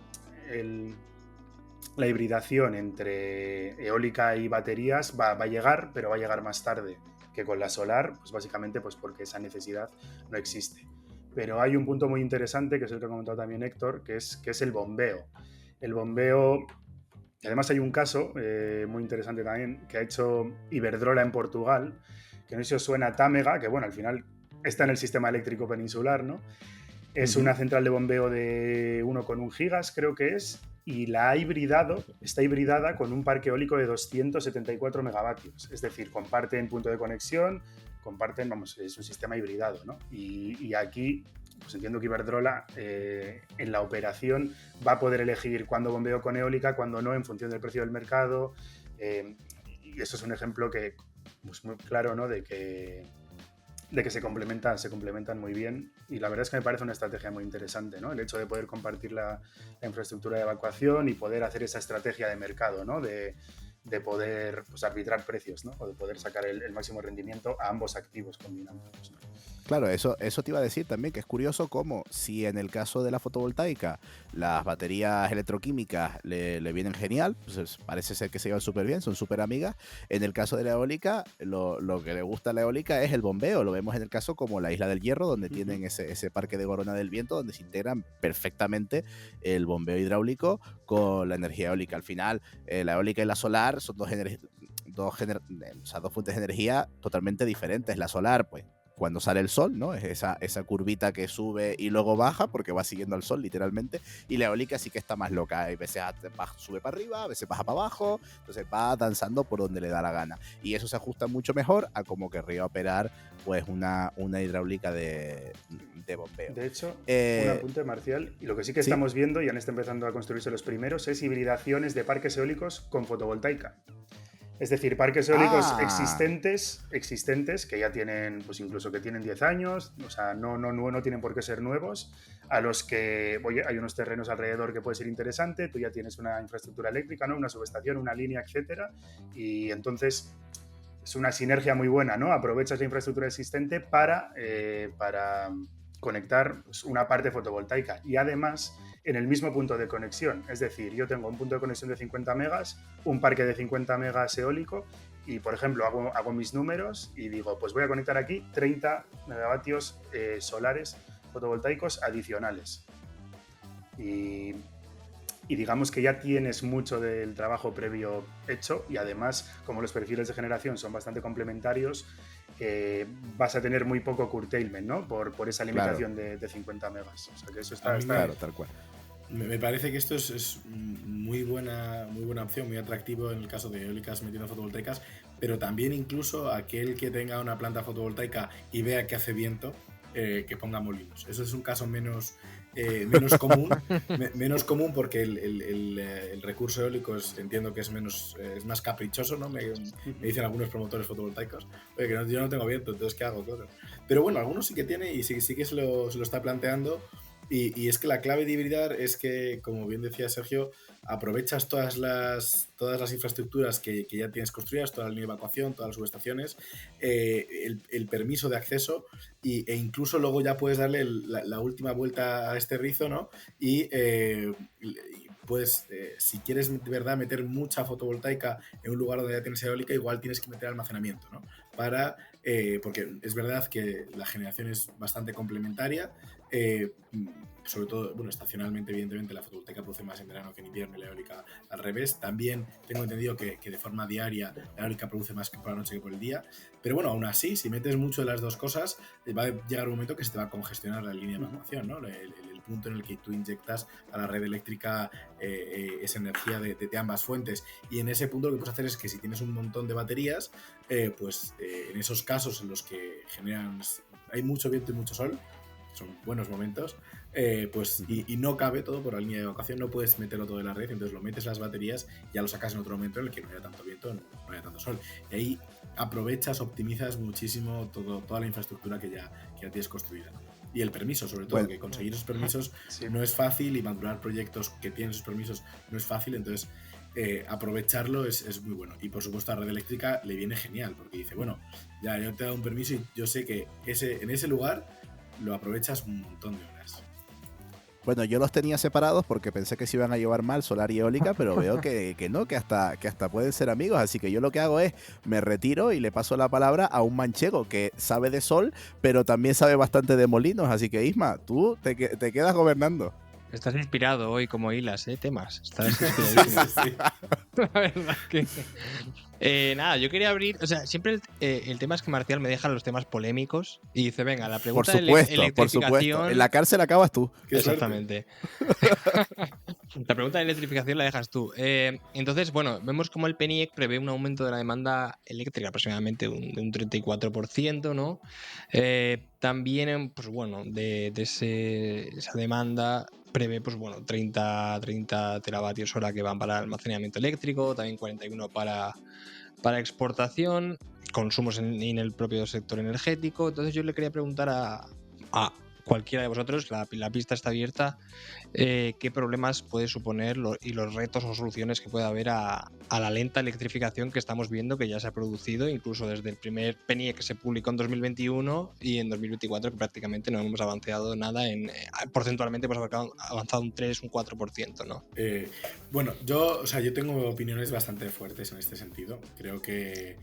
hibridación entre eólica y baterías va a llegar, pero va a llegar más tarde que con la solar, pues básicamente pues porque esa necesidad no existe. Pero hay un punto muy interesante, que es el que ha comentado también Héctor, que es el bombeo. El bombeo, y además hay un caso muy interesante también, que ha hecho Iberdrola en Portugal, que no sé si os suena Támega, que bueno, al final está en el sistema eléctrico peninsular, ¿no? Es una central de bombeo de 1,1 gigas, creo que es, y está hibridada con un parque eólico de 274 megavatios. Es decir, comparten punto de conexión, es un sistema hibridado, ¿no? Y aquí, pues entiendo que Iberdrola en la operación va a poder elegir cuándo bombeo con eólica, cuándo no, en función del precio del mercado. Y eso es un ejemplo que, pues muy claro, ¿no? De que se complementan muy bien, y la verdad es que me parece una estrategia muy interesante, ¿no? El hecho de poder compartir la infraestructura de evacuación y poder hacer esa estrategia de mercado, ¿no? De poder, pues, arbitrar precios, ¿no? O de poder sacar el máximo rendimiento a ambos activos combinándolos, ¿no? Claro, eso te iba a decir también, que es curioso cómo, si en el caso de la fotovoltaica las baterías electroquímicas le vienen genial, pues parece ser que se llevan súper bien, son súper amigas. En el caso de la eólica, lo que le gusta a la eólica es el bombeo. Lo vemos en el caso como la Isla del Hierro, donde tienen ese parque de Gorona del Viento, donde se integran perfectamente el bombeo hidráulico con la energía eólica. Al final, la eólica y la solar son dos fuentes de energía totalmente diferentes. La solar, pues, cuando sale el sol, ¿no? Es esa curvita que sube y luego baja, porque va siguiendo al sol, literalmente. Y la eólica sí que está más loca. A veces sube para arriba, a veces baja para abajo. Entonces va danzando por donde le da la gana. Y eso se ajusta mucho mejor a como querría operar, pues, una hidráulica de bombeo. De hecho, un apunte, Marcial, y lo que sí que estamos viendo, y han estado empezando a construirse los primeros, es hibridaciones de parques eólicos con fotovoltaica. Es decir, parques eólicos existentes que ya tienen, pues incluso que tienen 10 años, o sea, no tienen por qué ser nuevos, a los que, oye, hay unos terrenos alrededor que puede ser interesante, tú ya tienes una infraestructura eléctrica, ¿no? Una subestación, una línea, etcétera, y entonces es una sinergia muy buena, ¿no? Aprovechas la infraestructura existente para conectar, pues, una parte fotovoltaica, y además en el mismo punto de conexión. Es decir, yo tengo un punto de conexión de 50 megas, un parque de 50 megas eólico, y, por ejemplo, hago mis números y digo, pues voy a conectar aquí 30 megavatios solares fotovoltaicos adicionales. Y digamos que ya tienes mucho del trabajo previo hecho, y además, como los perfiles de generación son bastante complementarios, vas a tener muy poco curtailment, ¿no? Por esa limitación de 50 megas. O sea, que eso está claro, tal cual. Me parece que esto es muy buena opción, muy atractivo en el caso de eólicas metiendo fotovoltaicas, pero también incluso aquel que tenga una planta fotovoltaica y vea que hace viento, que ponga molinos. Eso es un caso menos común porque el recurso eólico entiendo que es más caprichoso, ¿no? Me dicen algunos promotores fotovoltaicos, oye, que yo no tengo viento, entonces ¿qué hago? Pero bueno, algunos sí que tiene, y sí que se lo está planteando. Y es que la clave de hibridar es que, como bien decía Sergio, aprovechas todas las infraestructuras que ya tienes construidas, toda la línea de evacuación, todas las subestaciones, el permiso de acceso, e incluso luego ya puedes darle la última vuelta a este rizo, ¿no? Y puedes, si quieres de verdad meter mucha fotovoltaica en un lugar donde ya tienes eólica, igual tienes que meter almacenamiento, ¿no? Para porque es verdad que la generación es bastante complementaria, sobre todo, bueno, estacionalmente, evidentemente, la fotovoltaica produce más en verano que en invierno y la eólica al revés. También tengo entendido que de forma diaria la eólica produce más por la noche que por el día. Pero bueno, aún así, si metes mucho de las dos cosas, va a llegar un momento que se te va a congestionar la línea de evacuación, ¿no? El punto en el que tú inyectas a la red eléctrica esa energía de ambas fuentes. Y en ese punto lo que puedes hacer es que si tienes un montón de baterías, en esos casos en los que hay mucho viento y mucho sol, son buenos momentos, y no cabe todo por la línea de evacuación, no puedes meterlo todo en la red, entonces lo metes en las baterías y ya lo sacas en otro momento en el que no haya tanto viento, no haya tanto sol. Y ahí aprovechas, optimizas muchísimo toda la infraestructura que ya tienes construida. Y el permiso, sobre todo, que conseguir esos permisos no es fácil y madurar proyectos que tienen esos permisos no es fácil, entonces aprovecharlo es muy bueno. Y por supuesto a Red Eléctrica le viene genial, porque dice, bueno, ya yo te he dado un permiso y yo sé que en ese lugar lo aprovechas un montón de horas. Bueno, yo los tenía separados porque pensé que se iban a llevar mal solar y eólica, pero veo que no, que hasta pueden ser amigos. Así que yo lo que hago es, me retiro y le paso la palabra a un manchego que sabe de sol, pero también sabe bastante de molinos. Así que Isma, tú te quedas gobernando. Estás inspirado hoy como hilas, temas. Estás inspiradísimo. Sí. La verdad que... nada, yo quería abrir... O sea, siempre el tema es que Marcial me deja los temas polémicos y dice, venga, la pregunta Por supuesto. electrificación... En la cárcel acabas tú. Exactamente. La pregunta de electrificación la dejas tú. Entonces, bueno, vemos como el PNIEC prevé un aumento de la demanda eléctrica aproximadamente de un 34%, ¿no? También, pues bueno, de esa demanda prevé, pues bueno, 30 teravatios hora que van para almacenamiento eléctrico, también 41 para exportación, consumos en el propio sector energético. Entonces yo le quería preguntar a cualquiera de vosotros, la pista está abierta, qué problemas puede suponer y los retos o soluciones que puede haber a la lenta electrificación que estamos viendo que ya se ha producido incluso desde el primer PNIE que se publicó en 2021 y en 2024 que prácticamente no hemos avanzado nada porcentualmente hemos avanzado un 3, un 4%, ¿no? Bueno, yo tengo opiniones bastante fuertes en este sentido. Creo que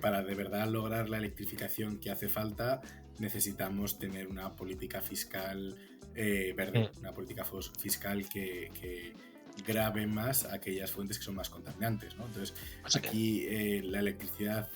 para de verdad lograr la electrificación que hace falta necesitamos tener una política fiscal verde, una política fiscal que grave más aquellas fuentes que son más contaminantes, ¿no? Entonces, aquí la electricidad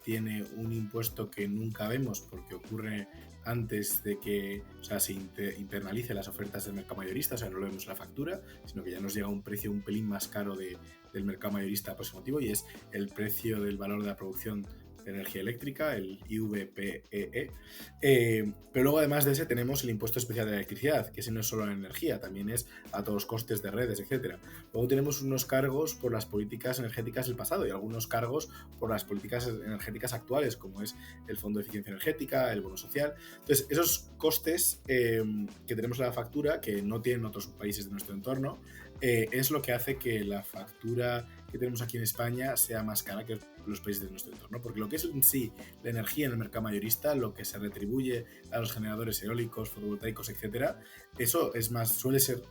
tiene un impuesto que nunca vemos porque ocurre antes de que se internalice las ofertas del mercado mayorista, no lo vemos en la factura, sino que ya nos llega un precio un pelín más caro del mercado mayorista aproximativo y es el precio del valor de la producción de energía eléctrica, el IVPEE. Pero luego además de ese tenemos el impuesto especial de la electricidad, que ese no es solo la energía, también es a todos los costes de redes, etc. Luego tenemos unos cargos por las políticas energéticas del pasado y algunos cargos por las políticas energéticas actuales, como es el Fondo de Eficiencia Energética, el bono social. Entonces, esos costes que tenemos en la factura, que no tienen otros países de nuestro entorno, es lo que hace que la factura que tenemos aquí en España sea más cara que los países de nuestro entorno, porque lo que es en sí la energía en el mercado mayorista, lo que se retribuye a los generadores eólicos, fotovoltaicos, etcétera, eso es más, suele ser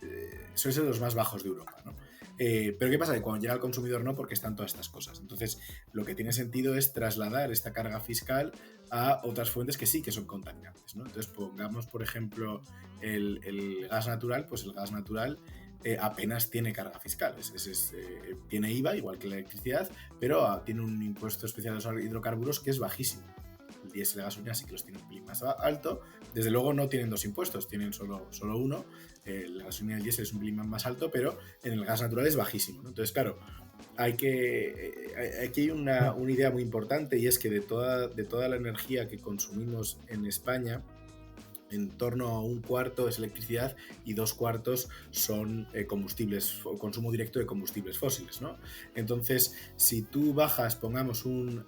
de los más bajos de Europa, ¿no? Pero ¿qué pasa? Que cuando llega al consumidor no, porque están todas estas cosas. Entonces, lo que tiene sentido es trasladar esta carga fiscal a otras fuentes que sí que son contaminantes, ¿no? Entonces, pongamos, por ejemplo, el gas natural, pues el gas natural apenas tiene carga fiscal. Tiene IVA, igual que la electricidad, pero tiene un impuesto especial a los hidrocarburos que es bajísimo. El diésel y la gasolina sí que los tienen un pelín más alto. Desde luego no tienen dos impuestos, tienen solo uno. La gasolina y el diésel es un pelín más alto, pero en el gas natural es bajísimo, ¿no? Entonces, claro, aquí hay una idea muy importante y es que de toda la energía que consumimos en España, en torno a un cuarto es electricidad y 2/4 son combustibles o consumo directo de combustibles fósiles, ¿no? Entonces, si tú bajas, pongamos un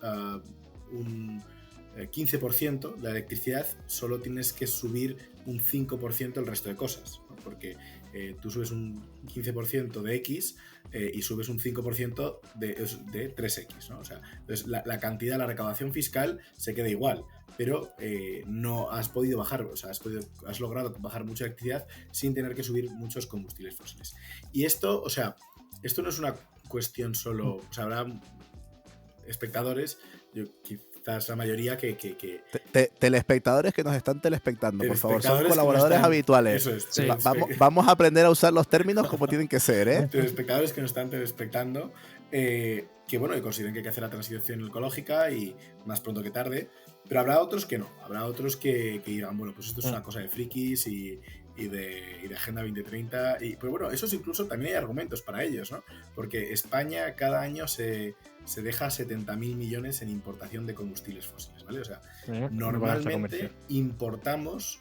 15% la electricidad, solo tienes que subir un 5% el resto de cosas, ¿no? Porque tú subes un 15% de X y subes un 5% de 3X, ¿no? O sea, entonces la cantidad, la recaudación fiscal se queda igual, pero no has podido bajar, o sea, has logrado bajar mucha electricidad sin tener que subir muchos combustibles fósiles. Y esto no es una cuestión solo, o sea, habrá espectadores, quizás la mayoría que telespectadores que nos están telespectando, por favor, son telespectadores que colaboradores nos están- habituales. eso es, Sí. Vamos a aprender a usar los términos como tienen que ser, ¿eh? telespectadores que nos están telespectando, que bueno, que consideren que hay que hacer la transición ecológica y más pronto que tarde, pero habrá otros que no, habrá otros que digan, bueno, pues esto es una cosa de frikis y de Agenda 2030, y pues bueno, esos incluso también hay argumentos para ellos, ¿no? Porque España cada año se deja 70.000 millones en importación de combustibles fósiles, ¿vale? O sea, normalmente importamos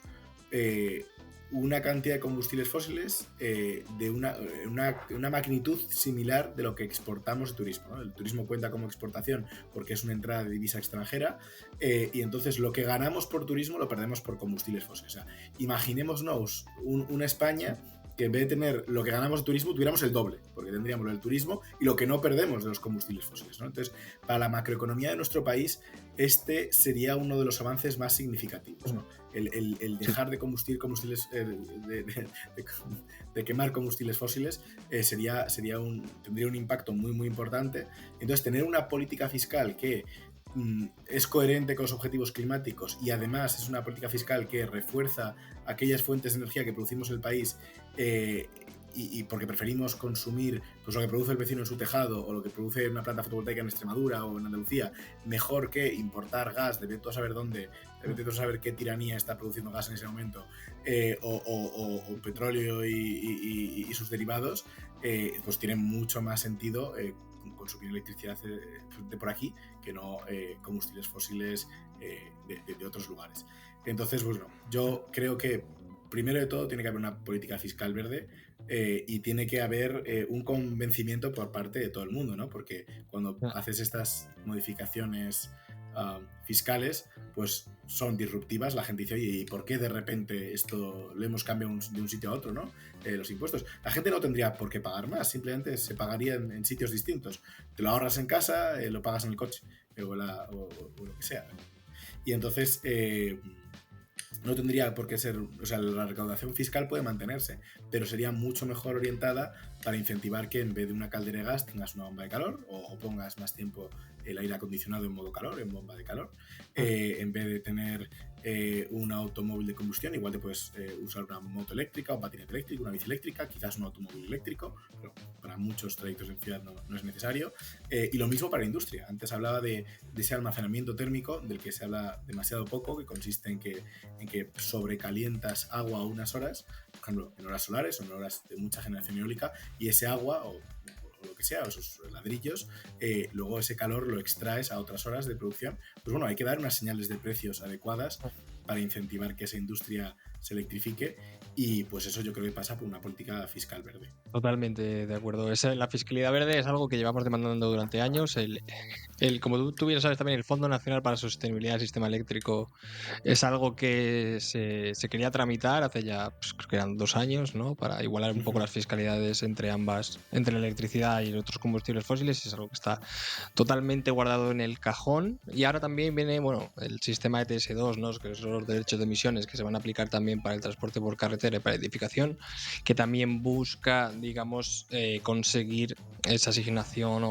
una cantidad de combustibles fósiles de una magnitud similar de lo que exportamos de turismo, ¿no? El turismo cuenta como exportación porque es una entrada de divisa extranjera, y entonces lo que ganamos por turismo lo perdemos por combustibles fósiles. O sea, imaginémonos una España que en vez de tener lo que ganamos de turismo, tuviéramos el doble, porque tendríamos lo del turismo y lo que no perdemos de los combustibles fósiles, ¿no? Entonces, para la macroeconomía de nuestro país, este sería uno de los avances más significativos, ¿no? El dejar de combustibles, de quemar combustibles fósiles, tendría un impacto muy, muy importante. Entonces, tener una política fiscal que es coherente con los objetivos climáticos y además es una política fiscal que refuerza aquellas fuentes de energía que producimos en el país, y porque preferimos consumir pues lo que produce el vecino en su tejado o lo que produce una planta fotovoltaica en Extremadura o en Andalucía, mejor que importar gas de vete a saber dónde, de vete a saber qué tiranía está produciendo gas en ese momento, o petróleo y sus derivados, pues tiene mucho más sentido consumir electricidad de por aquí que no combustibles fósiles de otros lugares. Entonces, bueno, yo creo que primero de todo tiene que haber una política fiscal verde, y tiene que haber un convencimiento por parte de todo el mundo, ¿no? Porque cuando haces estas modificaciones fiscales, pues son disruptivas. La gente dice, oye, ¿y por qué de repente esto lo hemos cambiado de un sitio a otro, ¿no? Los impuestos. La gente no tendría por qué pagar más, simplemente se pagaría en sitios distintos. Te lo ahorras en casa, lo pagas en el coche, o lo que sea. Y entonces no tendría por qué ser, o sea, la recaudación fiscal puede mantenerse, pero sería mucho mejor orientada para incentivar que en vez de una caldera de gas tengas una bomba de calor, o pongas más tiempo el aire acondicionado en modo calor, en bomba de calor. En vez de tener un automóvil de combustión, igual te puedes usar una moto eléctrica, un patinete eléctrico, una bici eléctrica, quizás un automóvil eléctrico, pero para muchos trayectos en ciudad no es necesario. Y lo mismo para la industria. Antes hablaba de ese almacenamiento térmico del que se habla demasiado poco, que consiste en que sobrecalientas agua a unas horas, por ejemplo, en horas solares o en horas de mucha generación eólica, y ese agua o lo que sea, o esos ladrillos, luego ese calor lo extraes a otras horas de producción. Pues bueno, hay que dar unas señales de precios adecuadas para incentivar que esa industria se electrifique, y pues eso yo creo que pasa por una política fiscal verde. Totalmente de acuerdo. La fiscalidad verde es algo que llevamos demandando durante años. Como tú bien sabes también, el Fondo Nacional para la Sostenibilidad del Sistema Eléctrico es algo que se quería tramitar hace ya, pues, creo que eran 2 años, ¿no? Para igualar un poco las fiscalidades entre la electricidad y otros combustibles fósiles. Es algo que está totalmente guardado en el cajón. Y ahora también viene, bueno, el sistema ETS2, ¿no? Que son los derechos de emisiones que se van a aplicar también para el transporte por carretera y para edificación, que también busca, digamos, conseguir esa asignación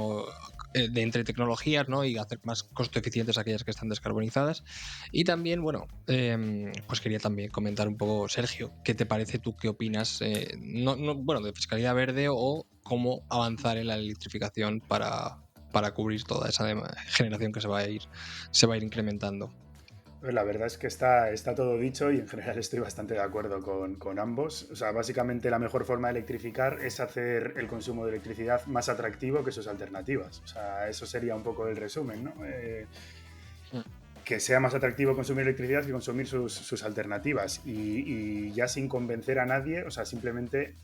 de entre tecnologías, ¿no? Y hacer más costo eficientes aquellas que están descarbonizadas. Y también, bueno, pues quería también comentar un poco, Sergio, ¿qué te parece tú? ¿Qué opinas? Bueno, de fiscalidad verde o cómo avanzar en la electrificación para cubrir toda esa generación que se va a ir incrementando. Pues la verdad es que está todo dicho, y en general estoy bastante de acuerdo con ambos. O sea, básicamente la mejor forma de electrificar es hacer el consumo de electricidad más atractivo que sus alternativas. O sea, eso sería un poco el resumen, ¿no? Que sea más atractivo consumir electricidad que consumir sus alternativas. Y ya sin convencer a nadie, o sea, simplemente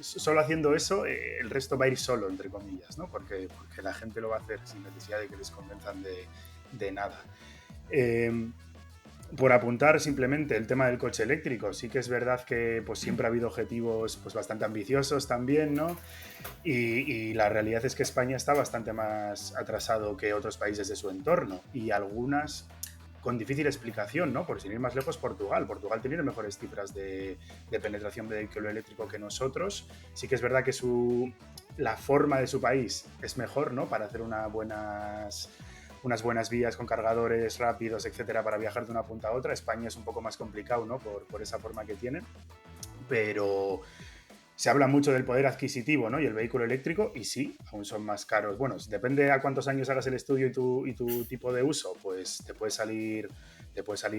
solo haciendo eso, el resto va a ir solo, entre comillas, ¿no? Porque la gente lo va a hacer sin necesidad de que les convenzan de nada. Por apuntar simplemente el tema del coche eléctrico, sí que es verdad que pues siempre ha habido objetivos pues bastante ambiciosos también, ¿no? Y la realidad es que España está bastante más atrasado que otros países de su entorno, y algunas con difícil explicación, ¿no? Por sin ir más lejos, Portugal tiene mejores cifras de penetración de vehículo eléctrico que nosotros. Sí que es verdad que su la forma de su país es mejor, ¿no? Para hacer unas buenas vías con cargadores rápidos, etcétera, para viajar de una punta a otra. España es un poco más complicado, ¿no? Por esa forma que tienen. Pero se habla mucho del poder adquisitivo, ¿no? Y el vehículo eléctrico, y sí, aún son más caros. Bueno, depende a cuántos años hagas el estudio y tu tipo de uso, pues te puede salir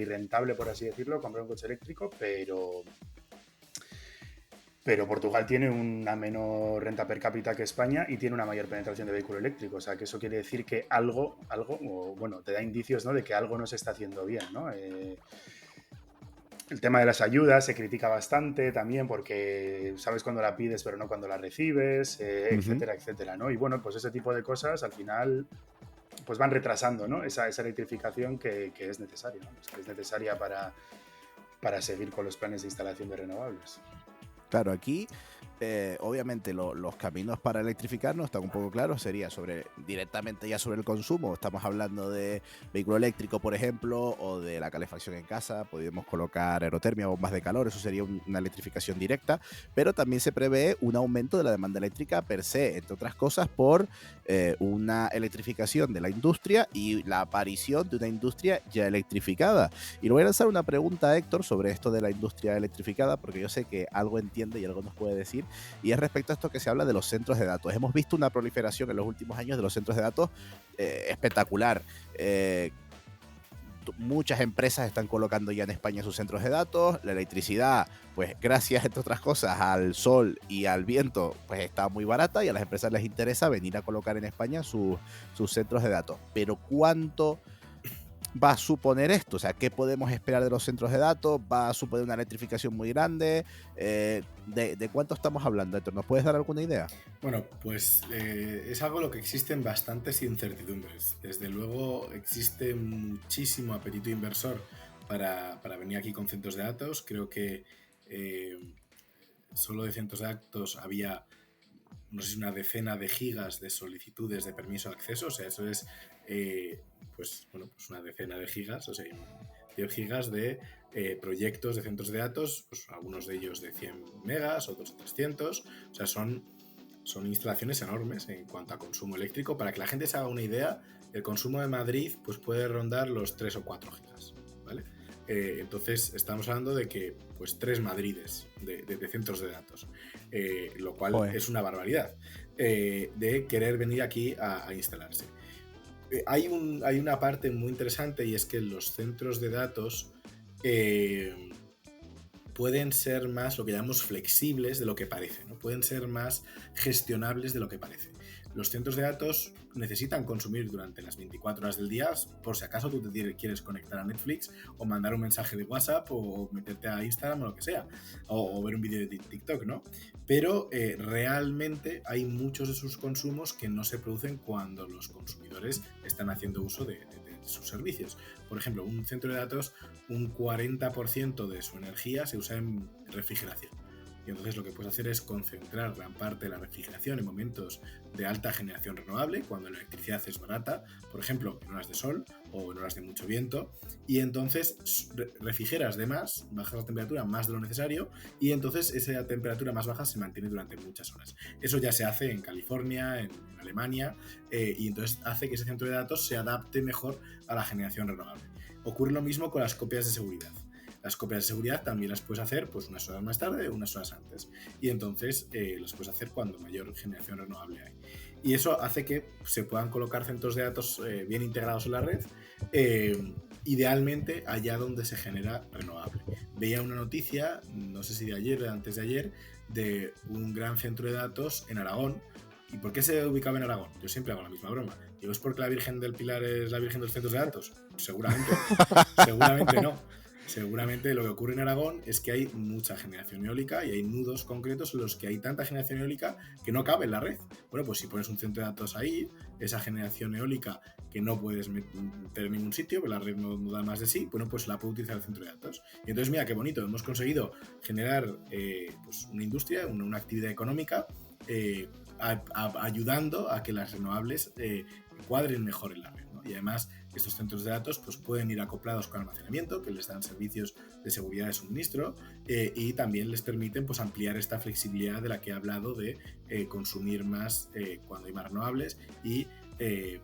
rentable, por así decirlo, comprar un coche eléctrico, pero Portugal tiene una menor renta per cápita que España y tiene una mayor penetración de vehículo eléctrico. O sea, que eso quiere decir que algo, o bueno, te da indicios, ¿no? De que algo no se está haciendo bien, ¿no? El tema de las ayudas se critica bastante también porque sabes cuándo la pides pero no cuando la recibes, etcétera, etcétera, ¿no? Y bueno, pues ese tipo de cosas al final pues van retrasando, ¿no? Esa electrificación que es necesaria, ¿no? Que es necesaria para seguir con los planes de instalación de renovables. Claro, aquí obviamente los caminos para electrificarnos están un poco claros, sería directamente ya sobre el consumo. Estamos hablando de vehículo eléctrico, por ejemplo, o de la calefacción en casa. Podríamos colocar aerotermia, bombas de calor, eso sería una electrificación directa, pero también se prevé un aumento de la demanda eléctrica per se, entre otras cosas por una electrificación de la industria y la aparición de una industria ya electrificada. Y le voy a lanzar una pregunta a Héctor sobre esto de la industria electrificada, porque yo sé que algo entiende y algo nos puede decir, y es respecto a esto que se habla de los centros de datos. Hemos visto una proliferación en los últimos años de los centros de datos espectacular. Muchas empresas están colocando ya en España sus centros de datos. La electricidad, pues gracias, entre otras cosas, al sol y al viento, pues está muy barata y a las empresas les interesa venir a colocar en España sus centros de datos. Pero ¿cuánto va a suponer esto? O sea, ¿qué podemos esperar de los centros de datos? ¿Va a suponer una electrificación muy grande? ¿De cuánto estamos hablando, Héctor? ¿Nos puedes dar alguna idea? Bueno, pues es algo lo que existen bastantes incertidumbres. Desde luego existe muchísimo apetito inversor para venir aquí con centros de datos. Creo que solo de centros de datos había, no sé si una decena de gigas de solicitudes de permiso de acceso. O sea, eso es pues una decena de gigas, o sea, 10 gigas de proyectos de centros de datos, pues algunos de ellos de 100 megas, otros de 300, o sea, son instalaciones enormes en cuanto a consumo eléctrico. Para que la gente se haga una idea, el consumo de Madrid pues puede rondar los 3 o 4 gigas, ¿vale? Entonces estamos hablando de que pues 3 Madrides de centros de datos, lo cual es una barbaridad de querer venir aquí a instalarse. Hay una parte muy interesante, y es que los centros de datos pueden ser más lo que llamamos flexibles de lo que parece, ¿no? Pueden ser más gestionables de lo que parece. Los centros de datos necesitan consumir durante las 24 horas del día, por si acaso tú te quieres conectar a Netflix o mandar un mensaje de WhatsApp o meterte a Instagram o lo que sea, o ver un vídeo de TikTok, ¿no? Pero realmente hay muchos de sus consumos que no se producen cuando los consumidores están haciendo uso de sus servicios. Por ejemplo, un centro de datos, un 40% de su energía se usa en refrigeración. Y entonces lo que puedes hacer es concentrar gran parte de la refrigeración en momentos de alta generación renovable, cuando la electricidad es barata, por ejemplo, en horas de sol o en horas de mucho viento, y entonces refrigeras de más, bajas la temperatura más de lo necesario, y entonces esa temperatura más baja se mantiene durante muchas horas. Eso ya se hace en California, en Alemania, y entonces hace que ese centro de datos se adapte mejor a la generación renovable. Ocurre lo mismo con las copias de seguridad. Las copias de seguridad también las puedes hacer pues unas horas más tarde o unas horas antes, y entonces las puedes hacer cuando mayor generación renovable hay. Y eso hace que se puedan colocar centros de datos bien integrados en la red, idealmente allá donde se genera renovable. Veía una noticia, no sé si de ayer o de antes de ayer, de un gran centro de datos en Aragón. ¿Y por qué se ubicaba en Aragón? Yo siempre hago la misma broma. Digo, ¿es porque la Virgen del Pilar es la Virgen de los centros de datos? Seguramente. Seguramente no. Seguramente lo que ocurre en Aragón es que hay mucha generación eólica y hay nudos concretos en los que hay tanta generación eólica que no cabe en la red. Bueno, pues si pones un centro de datos ahí, esa generación eólica que no puedes meter en ningún sitio, que la red no da más de sí, bueno, pues la puede utilizar el centro de datos. Y entonces, mira qué bonito, hemos conseguido generar pues una industria, una actividad económica, ayudando a que las renovables cuadren mejor en la red, ¿no? ¿no? Y además estos centros de datos pues, pueden ir acoplados con almacenamiento, que les dan servicios de seguridad de suministro, y también les permiten pues, ampliar esta flexibilidad de la que he hablado de consumir más cuando hay más renovables y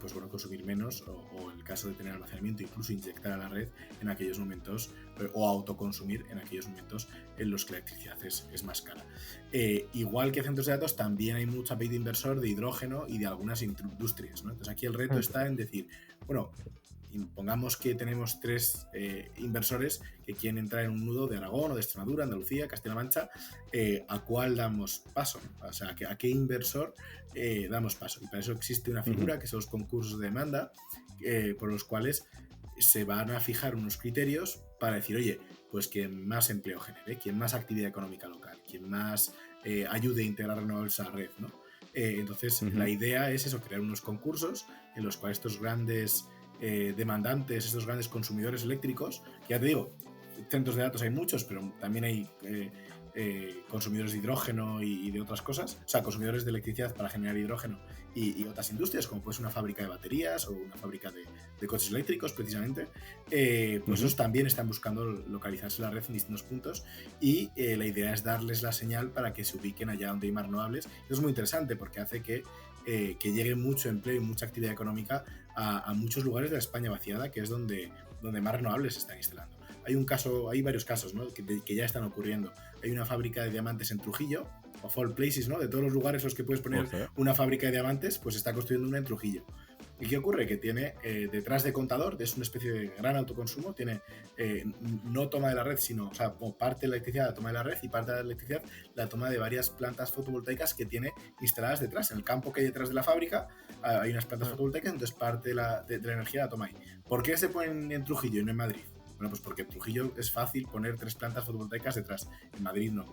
pues bueno, consumir menos o en el caso de tener almacenamiento incluso inyectar a la red en aquellos momentos o autoconsumir en aquellos momentos en los que la electricidad es más cara. Igual que centros de datos, también hay mucho apetito inversor de hidrógeno y de algunas industrias, ¿no? Entonces aquí el reto está en decir, bueno, pongamos que tenemos 3 inversores que quieren entrar en un nudo de Aragón o de Extremadura, Andalucía, Castilla-La Mancha, ¿a cuál damos paso? O sea, ¿a qué inversor damos paso? Y para eso existe una figura que son los concursos de demanda, por los cuales se van a fijar unos criterios para decir, oye, pues quien más empleo genere, quien más actividad económica local, quien más ayude a integrar renovables a la red, ¿no? Entonces, la idea es eso, crear unos concursos en los cuales estos grandes demandantes, estos grandes consumidores eléctricos, que ya te digo, centros de datos hay muchos, pero también hay consumidores de hidrógeno y de otras cosas, o sea, consumidores de electricidad para generar hidrógeno y otras industrias, como puede ser una fábrica de baterías o una fábrica de coches eléctricos, precisamente, pues esos también están buscando localizarse la red en distintos puntos y la idea es darles la señal para que se ubiquen allá donde hay más renovables. Eso es muy interesante porque hace que llegue mucho empleo y mucha actividad económica a muchos lugares de la España vaciada, que es donde más renovables se están instalando. Hay varios casos, ¿no? que ya están ocurriendo. Hay una fábrica de diamantes en Trujillo, of all places, ¿no? De todos los lugares en los que puedes poner una fábrica de diamantes, pues está construyendo una en Trujillo. ¿Y qué ocurre? Que tiene detrás de contador, es una especie de gran autoconsumo, tiene no toma de la red, sino, o sea, parte de la electricidad la toma de la red y parte de la electricidad la toma de varias plantas fotovoltaicas que tiene instaladas detrás. En el campo que hay detrás de la fábrica hay unas plantas fotovoltaicas, entonces parte de la energía la toma ahí. ¿Por qué se ponen en Trujillo y no en Madrid? Bueno, pues porque en Trujillo es fácil poner 3 plantas fotovoltaicas detrás, en Madrid no.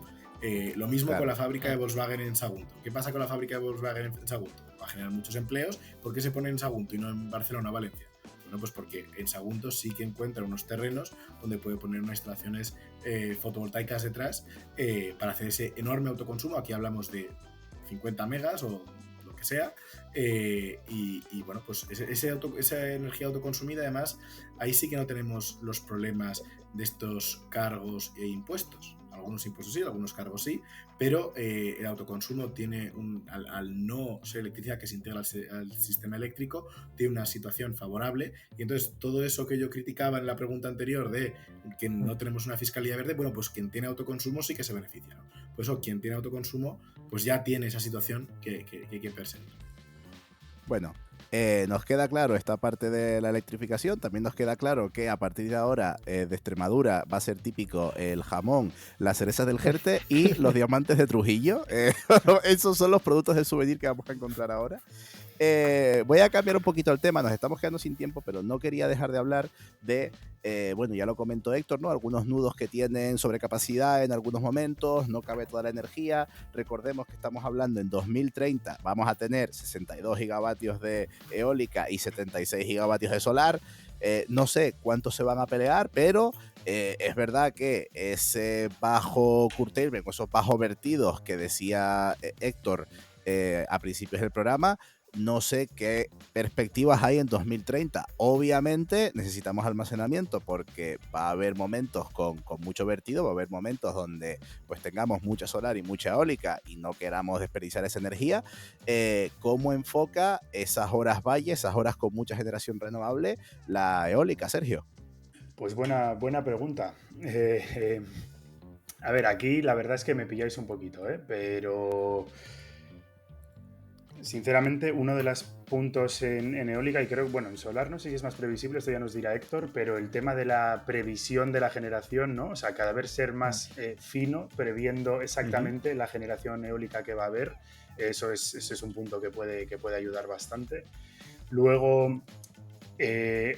Lo mismo con la fábrica de Volkswagen en Sagunto. ¿Qué pasa con la fábrica de Volkswagen en Sagunto? Va a generar muchos empleos. ¿Por qué se pone en Sagunto y no en Barcelona o Valencia? Bueno, pues porque en Sagunto sí que encuentra unos terrenos donde puede poner unas instalaciones fotovoltaicas detrás para hacer ese enorme autoconsumo. Aquí hablamos de 50 megas o lo que sea. Y bueno, pues esa energía autoconsumida, además, ahí sí que no tenemos los problemas de estos cargos e impuestos. Algunos impuestos sí, algunos cargos sí, pero el autoconsumo tiene, al no ser electricidad que se integra al sistema eléctrico, tiene una situación favorable. Y entonces todo eso que yo criticaba en la pregunta anterior de que no tenemos una fiscalía verde, bueno, pues quien tiene autoconsumo sí que se beneficia, ¿no? Pues eso, quien tiene autoconsumo, pues ya tiene esa situación que hay que perseguir. Bueno, nos queda claro esta parte de la electrificación. También nos queda claro que a partir de ahora de Extremadura va a ser típico el jamón, las cerezas del Jerte y los diamantes de Trujillo. Esos son los productos de souvenir que vamos a encontrar ahora. Voy a cambiar un poquito el tema, nos estamos quedando sin tiempo, pero no quería dejar de hablar de, bueno, ya lo comentó Héctor, ¿no? Algunos nudos que tienen sobrecapacidad en algunos momentos, no cabe toda la energía. Recordemos que estamos hablando en 2030, vamos a tener 62 gigavatios de eólica y 76 gigavatios de solar. No sé cuántos se van a pelear, pero es verdad que ese bajo curtailment, esos bajos vertidos que decía Héctor a principios del programa, no sé qué perspectivas hay en 2030. Obviamente necesitamos almacenamiento porque va a haber momentos con mucho vertido, va a haber momentos donde pues tengamos mucha solar y mucha eólica y no queramos desperdiciar esa energía. ¿Cómo enfoca esas horas valle, esas horas con mucha generación renovable, la eólica, Sergio? Pues buena pregunta. A ver, aquí la verdad es que me pilláis un poquito, pero... Sinceramente, uno de los puntos en eólica, y creo, bueno, en solar no sé si es más previsible, esto ya nos dirá Héctor, pero el tema de la previsión de la generación, ¿no? O sea, cada vez ser más fino, previendo exactamente la generación eólica que va a haber, ese es un punto que puede ayudar bastante. Luego,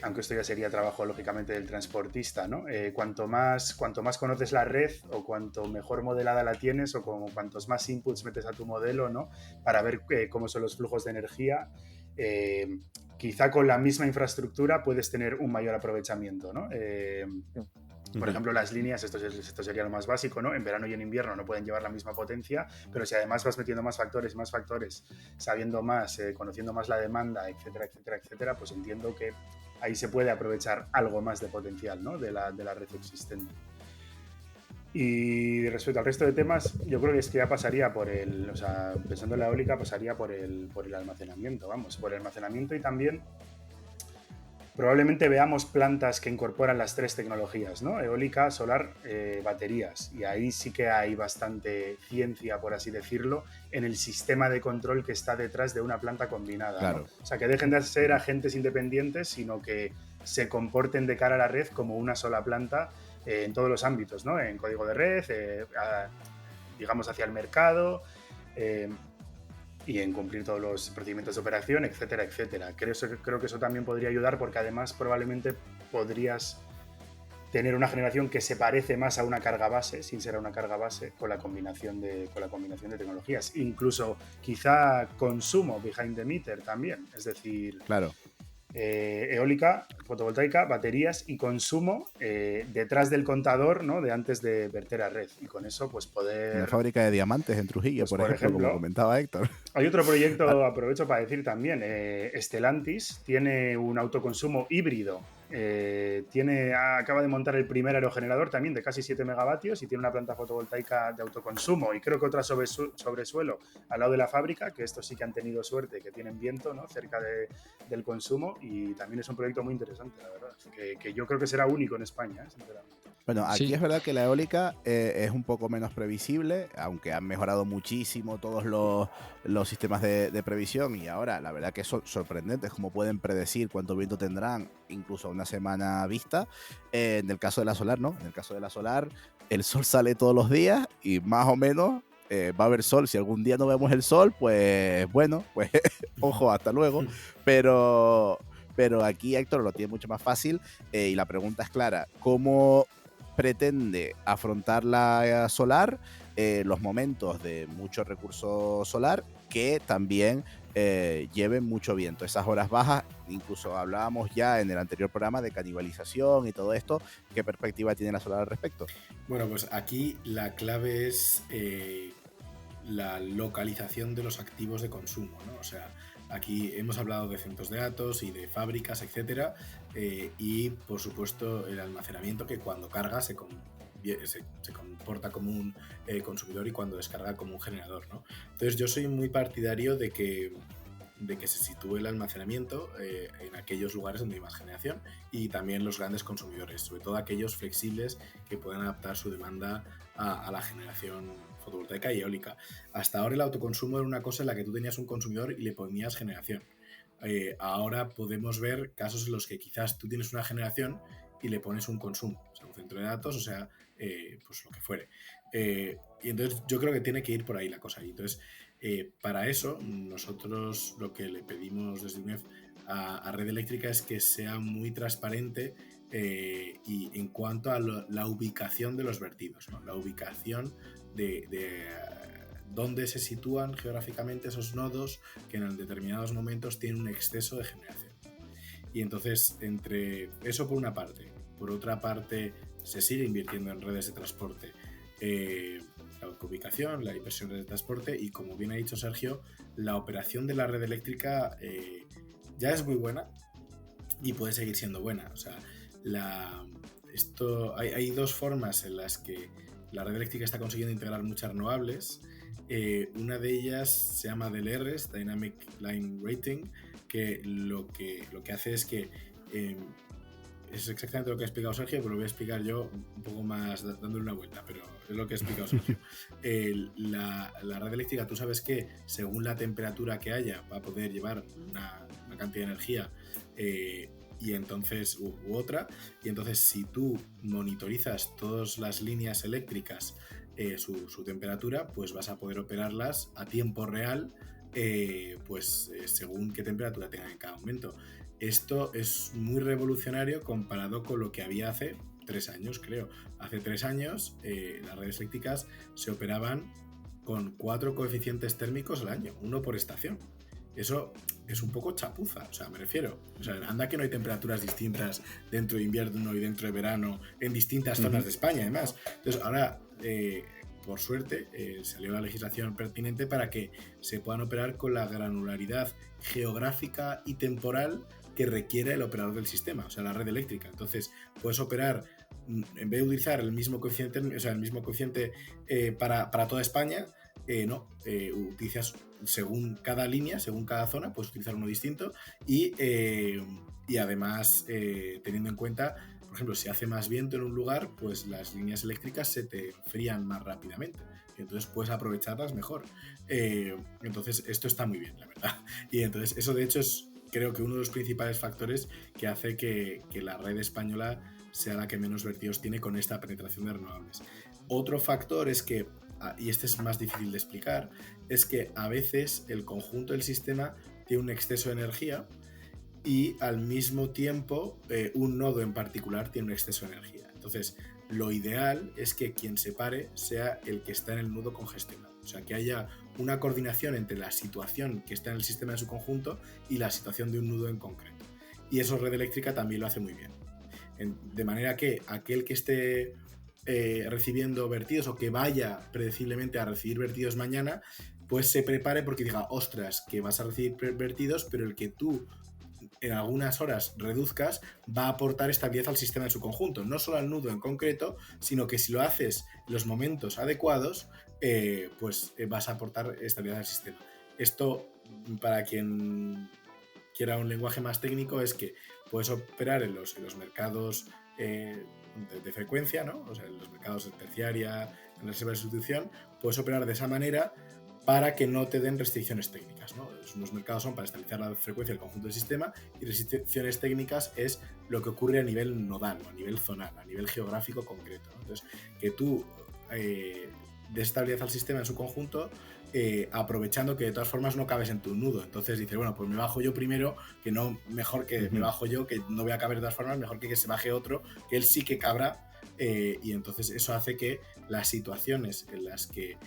aunque esto ya sería trabajo lógicamente del transportista, ¿no? Cuanto más conoces la red o cuanto mejor modelada la tienes o cuantos más inputs metes a tu modelo, ¿no? Para ver cómo son los flujos de energía, quizá con la misma infraestructura puedes tener un mayor aprovechamiento, ¿no? Por ejemplo, las líneas, esto sería lo más básico, ¿no? En verano y en invierno no pueden llevar la misma potencia, pero si además vas metiendo más factores, sabiendo más, conociendo más la demanda, etcétera, etcétera, etcétera, pues entiendo que ahí se puede aprovechar algo más de potencial, ¿no? de la red existente. Y respecto al resto de temas, yo creo que es que ya pasaría por pensando en la eólica, pasaría por el almacenamiento, por el almacenamiento, y también probablemente veamos plantas que incorporan las tres tecnologías, ¿no? Eólica, solar, baterías. Y ahí sí que hay bastante ciencia, por así decirlo, en el sistema de control que está detrás de una planta combinada. Claro. ¿no? O sea, que dejen de ser agentes independientes, sino que se comporten de cara a la red como una sola planta en todos los ámbitos, ¿no? En código de red, digamos hacia el mercado, y en cumplir todos los procedimientos de operación, etcétera, etcétera. Creo que eso también podría ayudar, porque además probablemente podrías tener una generación que se parece más a una carga base, sin ser a una carga base, con la combinación de tecnologías. Incluso quizá consumo behind the meter también, es decir, claro. Eólica, fotovoltaica, baterías y consumo detrás del contador, ¿no? De antes de verter a red, y con eso pues poder... Una fábrica de diamantes en Trujillo, pues, por ejemplo, como comentaba Héctor. Hay otro proyecto, aprovecho para decir también, Stellantis tiene un autoconsumo híbrido, acaba de montar el primer aerogenerador también de casi 7 megavatios y tiene una planta fotovoltaica de autoconsumo, y creo que otra sobre suelo al lado de la fábrica, que estos sí que han tenido suerte, que tienen viento, ¿no? Cerca del consumo, y también es un proyecto muy interesante, la verdad, que yo creo que será único en España, sinceramente. Bueno, aquí Sí. es verdad que la eólica es un poco menos previsible, aunque han mejorado muchísimo todos los sistemas de previsión, y ahora la verdad que son sorprendentes cómo pueden predecir cuánto viento tendrán incluso a una semana vista. En el caso de la solar, no. En el caso de la solar, el sol sale todos los días y más o menos va a haber sol. Si algún día no vemos el sol, pues bueno, pues ojo, hasta luego. Pero aquí Héctor lo tiene mucho más fácil, y la pregunta es clara: ¿cómo pretende afrontar la solar los momentos de mucho recurso solar que también lleven mucho viento, esas horas bajas? Incluso hablábamos ya en el anterior programa de canibalización y todo esto. ¿Qué perspectiva tiene la solar al respecto? Bueno, pues aquí la clave es la localización de los activos de consumo, ¿no? O sea, aquí hemos hablado de centros de datos y de fábricas, etcétera, y por supuesto el almacenamiento, que cuando carga se comporta como un consumidor y cuando descarga como un generador, ¿no? Entonces yo soy muy partidario de que se sitúe el almacenamiento en aquellos lugares donde hay más generación, y también los grandes consumidores, sobre todo aquellos flexibles que puedan adaptar su demanda a la generación fotovoltaica y eólica. Hasta ahora el autoconsumo era una cosa en la que tú tenías un consumidor y le ponías generación. Ahora podemos ver casos en los que quizás tú tienes una generación y le pones un consumo, o sea, un centro de datos, o sea, pues lo que fuere. Y entonces yo creo que tiene que ir por ahí la cosa. Y entonces, para eso, nosotros lo que le pedimos desde UNEF a Red Eléctrica es que sea muy transparente y en cuanto a la ubicación de los vertidos, ¿no? La ubicación de dónde se sitúan geográficamente esos nodos que en determinados momentos tienen un exceso de generación. Y entonces, entre eso por una parte, por otra parte se sigue invirtiendo en redes de transporte, la ubicación, la inversión en redes de transporte, y como bien ha dicho Sergio, la operación de la red eléctrica ya es muy buena y puede seguir siendo buena. O sea, hay dos formas en las que la red eléctrica está consiguiendo integrar muchas renovables. Una de ellas se llama DLRs, Dynamic Line Rating, que lo que hace es que es exactamente lo que ha explicado Sergio, pero lo voy a explicar yo un poco más dándole una vuelta, pero es lo que ha explicado Sergio. La red eléctrica, tú sabes que según la temperatura que haya va a poder llevar una cantidad de energía y entonces u otra, y entonces si tú monitorizas todas las líneas eléctricas su temperatura, pues vas a poder operarlas a tiempo real, según qué temperatura tengan en cada momento. Esto es muy revolucionario comparado con lo que había hace 3 años, creo. Hace 3 años las redes eléctricas se operaban con 4 coeficientes térmicos al año, uno por estación. eso es un poco chapuza, o sea, me refiero. O sea, anda que no hay temperaturas distintas dentro de invierno y dentro de verano en distintas zonas de España, además. Entonces, ahora, por suerte, salió la legislación pertinente para que se puedan operar con la granularidad geográfica y temporal que requiere el operador del sistema, o sea, la red eléctrica. Entonces, puedes operar, en vez de utilizar el mismo coeficiente, o sea, el mismo coeficiente para toda España, utilizas según cada línea, según cada zona, puedes utilizar uno distinto y además teniendo en cuenta, por ejemplo, si hace más viento en un lugar, pues las líneas eléctricas se te enfrían más rápidamente y entonces puedes aprovecharlas mejor. Entonces esto está muy bien, la verdad. Y entonces eso de hecho es, creo que uno de los principales factores que hace que la red española sea la que menos vertidos tiene con esta penetración de renovables. Otro factor es que, y este es más difícil de explicar, es que a veces el conjunto del sistema tiene un exceso de energía y al mismo tiempo un nodo en particular tiene un exceso de energía. Entonces, lo ideal es que quien se pare sea el que está en el nodo congestionado. O sea, que haya una coordinación entre la situación que está en el sistema en su conjunto y la situación de un nodo en concreto. Y eso Red Eléctrica también lo hace muy bien. De manera que aquel que esté recibiendo vertidos o que vaya predeciblemente a recibir vertidos mañana, pues se prepare porque diga, ostras, que vas a recibir vertidos, pero el que tú en algunas horas reduzcas va a aportar estabilidad al sistema en su conjunto, no solo al nudo en concreto, sino que si lo haces en los momentos adecuados, pues vas a aportar estabilidad al sistema. Esto, para quien quiera un lenguaje más técnico, es que puedes operar en los mercados de frecuencia, ¿no? O sea, en los mercados de terciaria, en reserva de sustitución, puedes operar de esa manera para que no te den restricciones técnicas, ¿no? Los mercados son para estabilizar la frecuencia del conjunto del sistema y restricciones técnicas es lo que ocurre a nivel nodal, a nivel zonal, a nivel geográfico concreto, ¿no? Entonces, que tú des estabilidad al sistema en su conjunto, aprovechando que de todas formas no cabes en tu nudo. Entonces dices, bueno, pues me bajo yo primero, que no, mejor que me bajo yo, que no voy a caber de todas formas, mejor que se baje otro, que él sí que cabrá, y entonces eso hace que las situaciones en las que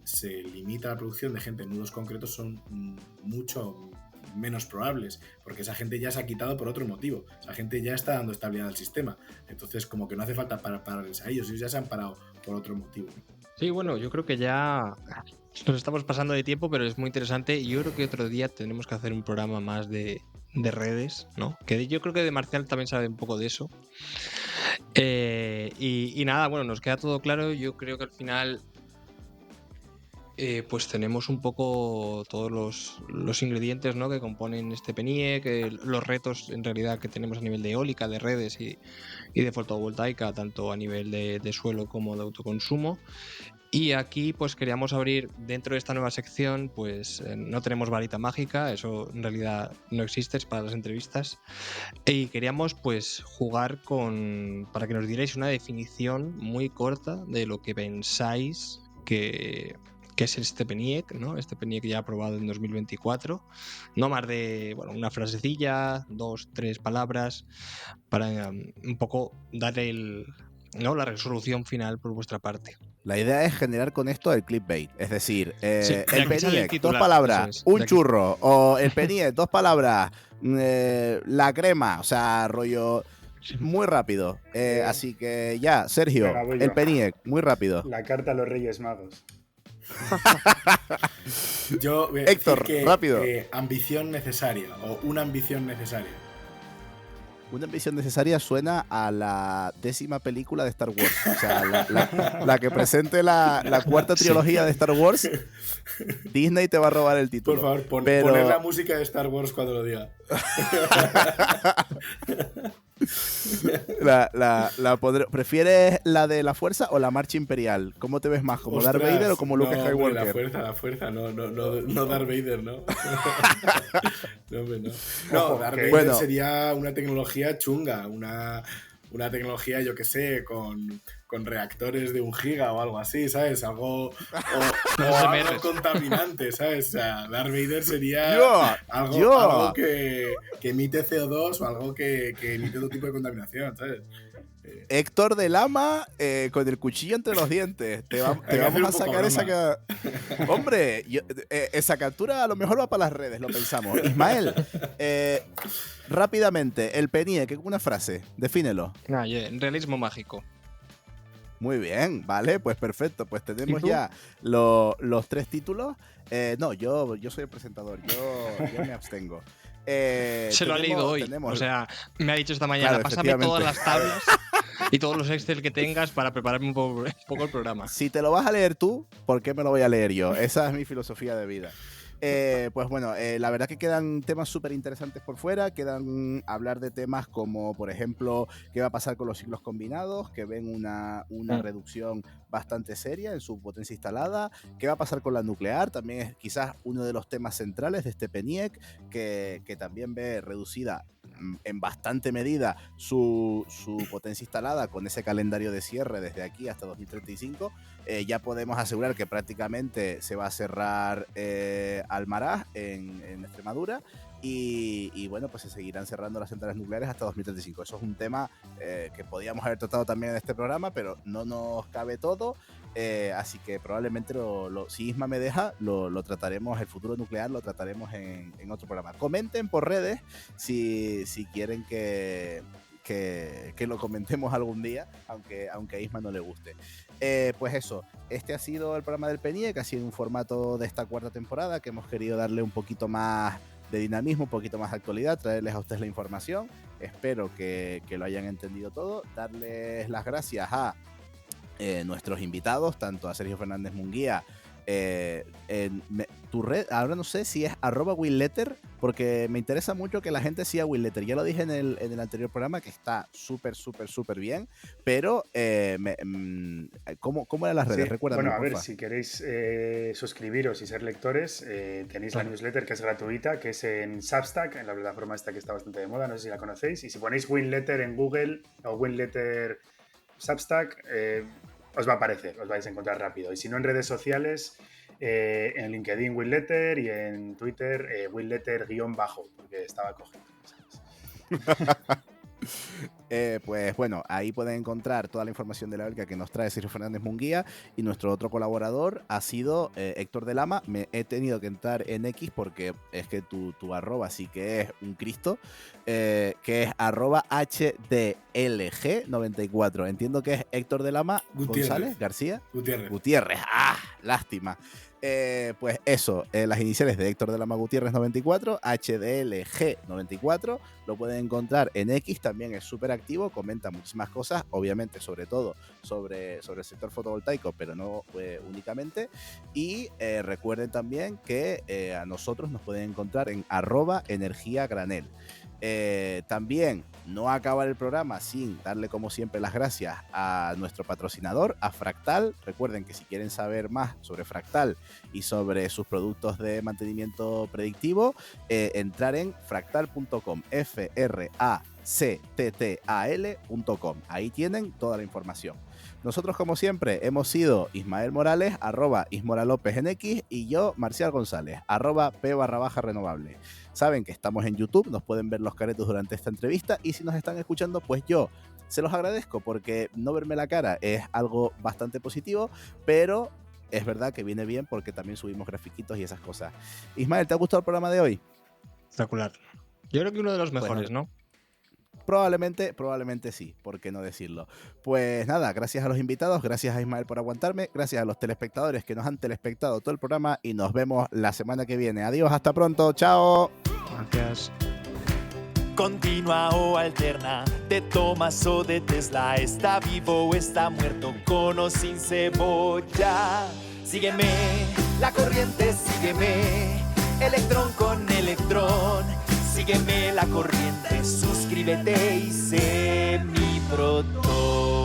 se limita la producción de gente en nudos concretos son mucho menos probables, porque esa gente ya se ha quitado por otro motivo, esa gente ya está dando estabilidad al sistema, entonces como que no hace falta pararles a ellos ya se han parado por otro motivo. Sí, bueno, yo creo que ya nos estamos pasando de tiempo, pero es muy interesante y yo creo que otro día tenemos que hacer un programa más de redes, ¿no? Que yo creo que de Marcial también sabe un poco de eso. Y nada, bueno, nos queda todo claro. Yo creo que al final pues tenemos un poco todos los ingredientes, ¿no?, que componen este PNIEC, los retos en realidad que tenemos a nivel de eólica, de redes y de fotovoltaica, tanto a nivel de suelo como de autoconsumo. Y aquí pues queríamos abrir dentro de esta nueva sección, pues no tenemos varita mágica, eso en realidad no existe, es para las entrevistas. Y queríamos pues jugar para que nos dierais una definición muy corta de lo que pensáis que es este PNIEC, ¿no? Este PNIEC ya aprobado en 2024. No más de, bueno, una frasecilla, 2, 3 palabras, para un poco darle la resolución final por vuestra parte. La idea es generar con esto el clickbait, es decir, sí, el PNIEC, 2 palabras, un churro, o el PNIEC, 2 palabras, la crema, o sea, rollo muy rápido. Así que ya, Sergio, venga, el PNIEC, muy rápido. La carta a los Reyes Magos. Yo Héctor, rápido. Ambición necesaria o una ambición necesaria. Una ambición necesaria suena a la 10ª película de Star Wars. O sea, la que presente la cuarta trilogía de Star Wars. Disney te va a robar el título. Por favor, poner la música de Star Wars cuando lo diga. ¿Prefieres la de la fuerza o la marcha imperial? ¿Cómo te ves más? ¿Como Darth Vader o como Luke Skywalker? La fuerza, no Darth Vader, ¿no? No, Darth Vader sería una tecnología chunga, una tecnología, yo que sé, con reactores de 1 giga o algo así, ¿sabes? Algo algo contaminante, ¿sabes? O sea, Darth Vader sería algo que emite CO2 o algo que emite otro tipo de contaminación, ¿sabes? Héctor de Lama con el cuchillo entre los dientes. Te vamos a sacar esa... Hombre, esa captura a lo mejor va para las redes, lo pensamos. Ismael, rápidamente, el PENIEC, una frase, defínelo. Realismo mágico. Muy bien, vale, pues perfecto. Pues tenemos ya los 3 títulos. No, yo soy el presentador, yo me abstengo. Se lo ha leído hoy. O sea, me ha dicho esta mañana, claro, pásame todas las tablas y todos los Excel que tengas para prepararme un poco el programa. Si te lo vas a leer tú, ¿por qué me lo voy a leer yo? Esa es mi filosofía de vida. Pues bueno, la verdad que quedan temas súper interesantes por fuera. Quedan hablar de temas como, por ejemplo, qué va a pasar con los ciclos combinados, que ven una reducción bastante seria en su potencia instalada. Qué va a pasar con la nuclear, también es quizás uno de los temas centrales de este PENIEC, que también ve reducida en bastante medida su potencia instalada con ese calendario de cierre desde aquí hasta 2035. Ya podemos asegurar que prácticamente se va a cerrar Almaraz en Extremadura y bueno, pues se seguirán cerrando las centrales nucleares hasta 2035. Eso es un tema que podíamos haber tratado también en este programa, pero no nos cabe todo, así que probablemente si Isma me deja, lo trataremos, el futuro nuclear lo trataremos en otro programa. Comenten por redes si quieren que lo comentemos algún día, aunque a Isma no le guste. Pues eso, este ha sido el programa del PENIEC, que ha sido un formato de esta 4ª temporada, que hemos querido darle un poquito más de dinamismo, un poquito más de actualidad, traerles a ustedes la información. Espero que lo hayan entendido todo. Darles las gracias a nuestros invitados, tanto a Sergio Fernández Munguía, en tu red, ahora no sé si es @WillLetter, porque me interesa mucho que la gente siga WillLetter. Ya lo dije en el anterior programa, que está súper bien, pero ¿cómo eran las redes? Sí, recuérdame. Bueno, a ver, si queréis suscribiros y ser lectores, tenéis la newsletter, que es gratuita, que es en Substack, en la plataforma esta que está bastante de moda, no sé si la conocéis, y si ponéis WillLetter en Google o WillLetter Substack, os va a aparecer, os vais a encontrar rápido. Y si no, en redes sociales, en LinkedIn WillLetter y en Twitter WillLetter_, porque estaba cogido. Pues bueno, ahí pueden encontrar toda la información de la belga que nos trae Sergio Fernández Munguía, y nuestro otro colaborador ha sido Héctor de Lama. Me he tenido que entrar en X porque es que tu arroba sí que es un Cristo, que es @HDLG94. Entiendo que es Héctor de Lama González García Gutiérrez. Lástima. Pues eso, las iniciales de Héctor de Lama Gutiérrez 94, HDLG 94, lo pueden encontrar en X, también es súper activo, comenta muchísimas cosas, obviamente sobre todo sobre el sector fotovoltaico, pero no únicamente, y recuerden también que a nosotros nos pueden encontrar en @energiagranel. También no acabar el programa sin darle como siempre las gracias a nuestro patrocinador, a Fractal. Recuerden que si quieren saber más sobre Fractal y sobre sus productos de mantenimiento predictivo, entrar en fractal.com, fracttal.com. Ahí tienen toda la información. Nosotros, como siempre, hemos sido Ismael Morales, @ismoralopez en X, y yo, Marcial González, @p_renovable. Saben que estamos en YouTube, nos pueden ver los caretos durante esta entrevista, y si nos están escuchando, pues yo se los agradezco, porque no verme la cara es algo bastante positivo, pero es verdad que viene bien porque también subimos grafiquitos y esas cosas. Ismael, ¿te ha gustado el programa de hoy? Espectacular. Yo creo que uno de los mejores, ¿no? Probablemente sí, ¿por qué no decirlo? Pues nada, gracias a los invitados, gracias a Ismael por aguantarme, gracias a los telespectadores que nos han telespectado todo el programa, y nos vemos la semana que viene. Adiós, hasta pronto, chao. Gracias. Continua o alterna, de Thomas o de Tesla, está vivo o está muerto, con o sin cebolla. Sígueme, la corriente, sígueme, electrón con electrón. Sígueme la corriente, suscríbete y sé mi protón.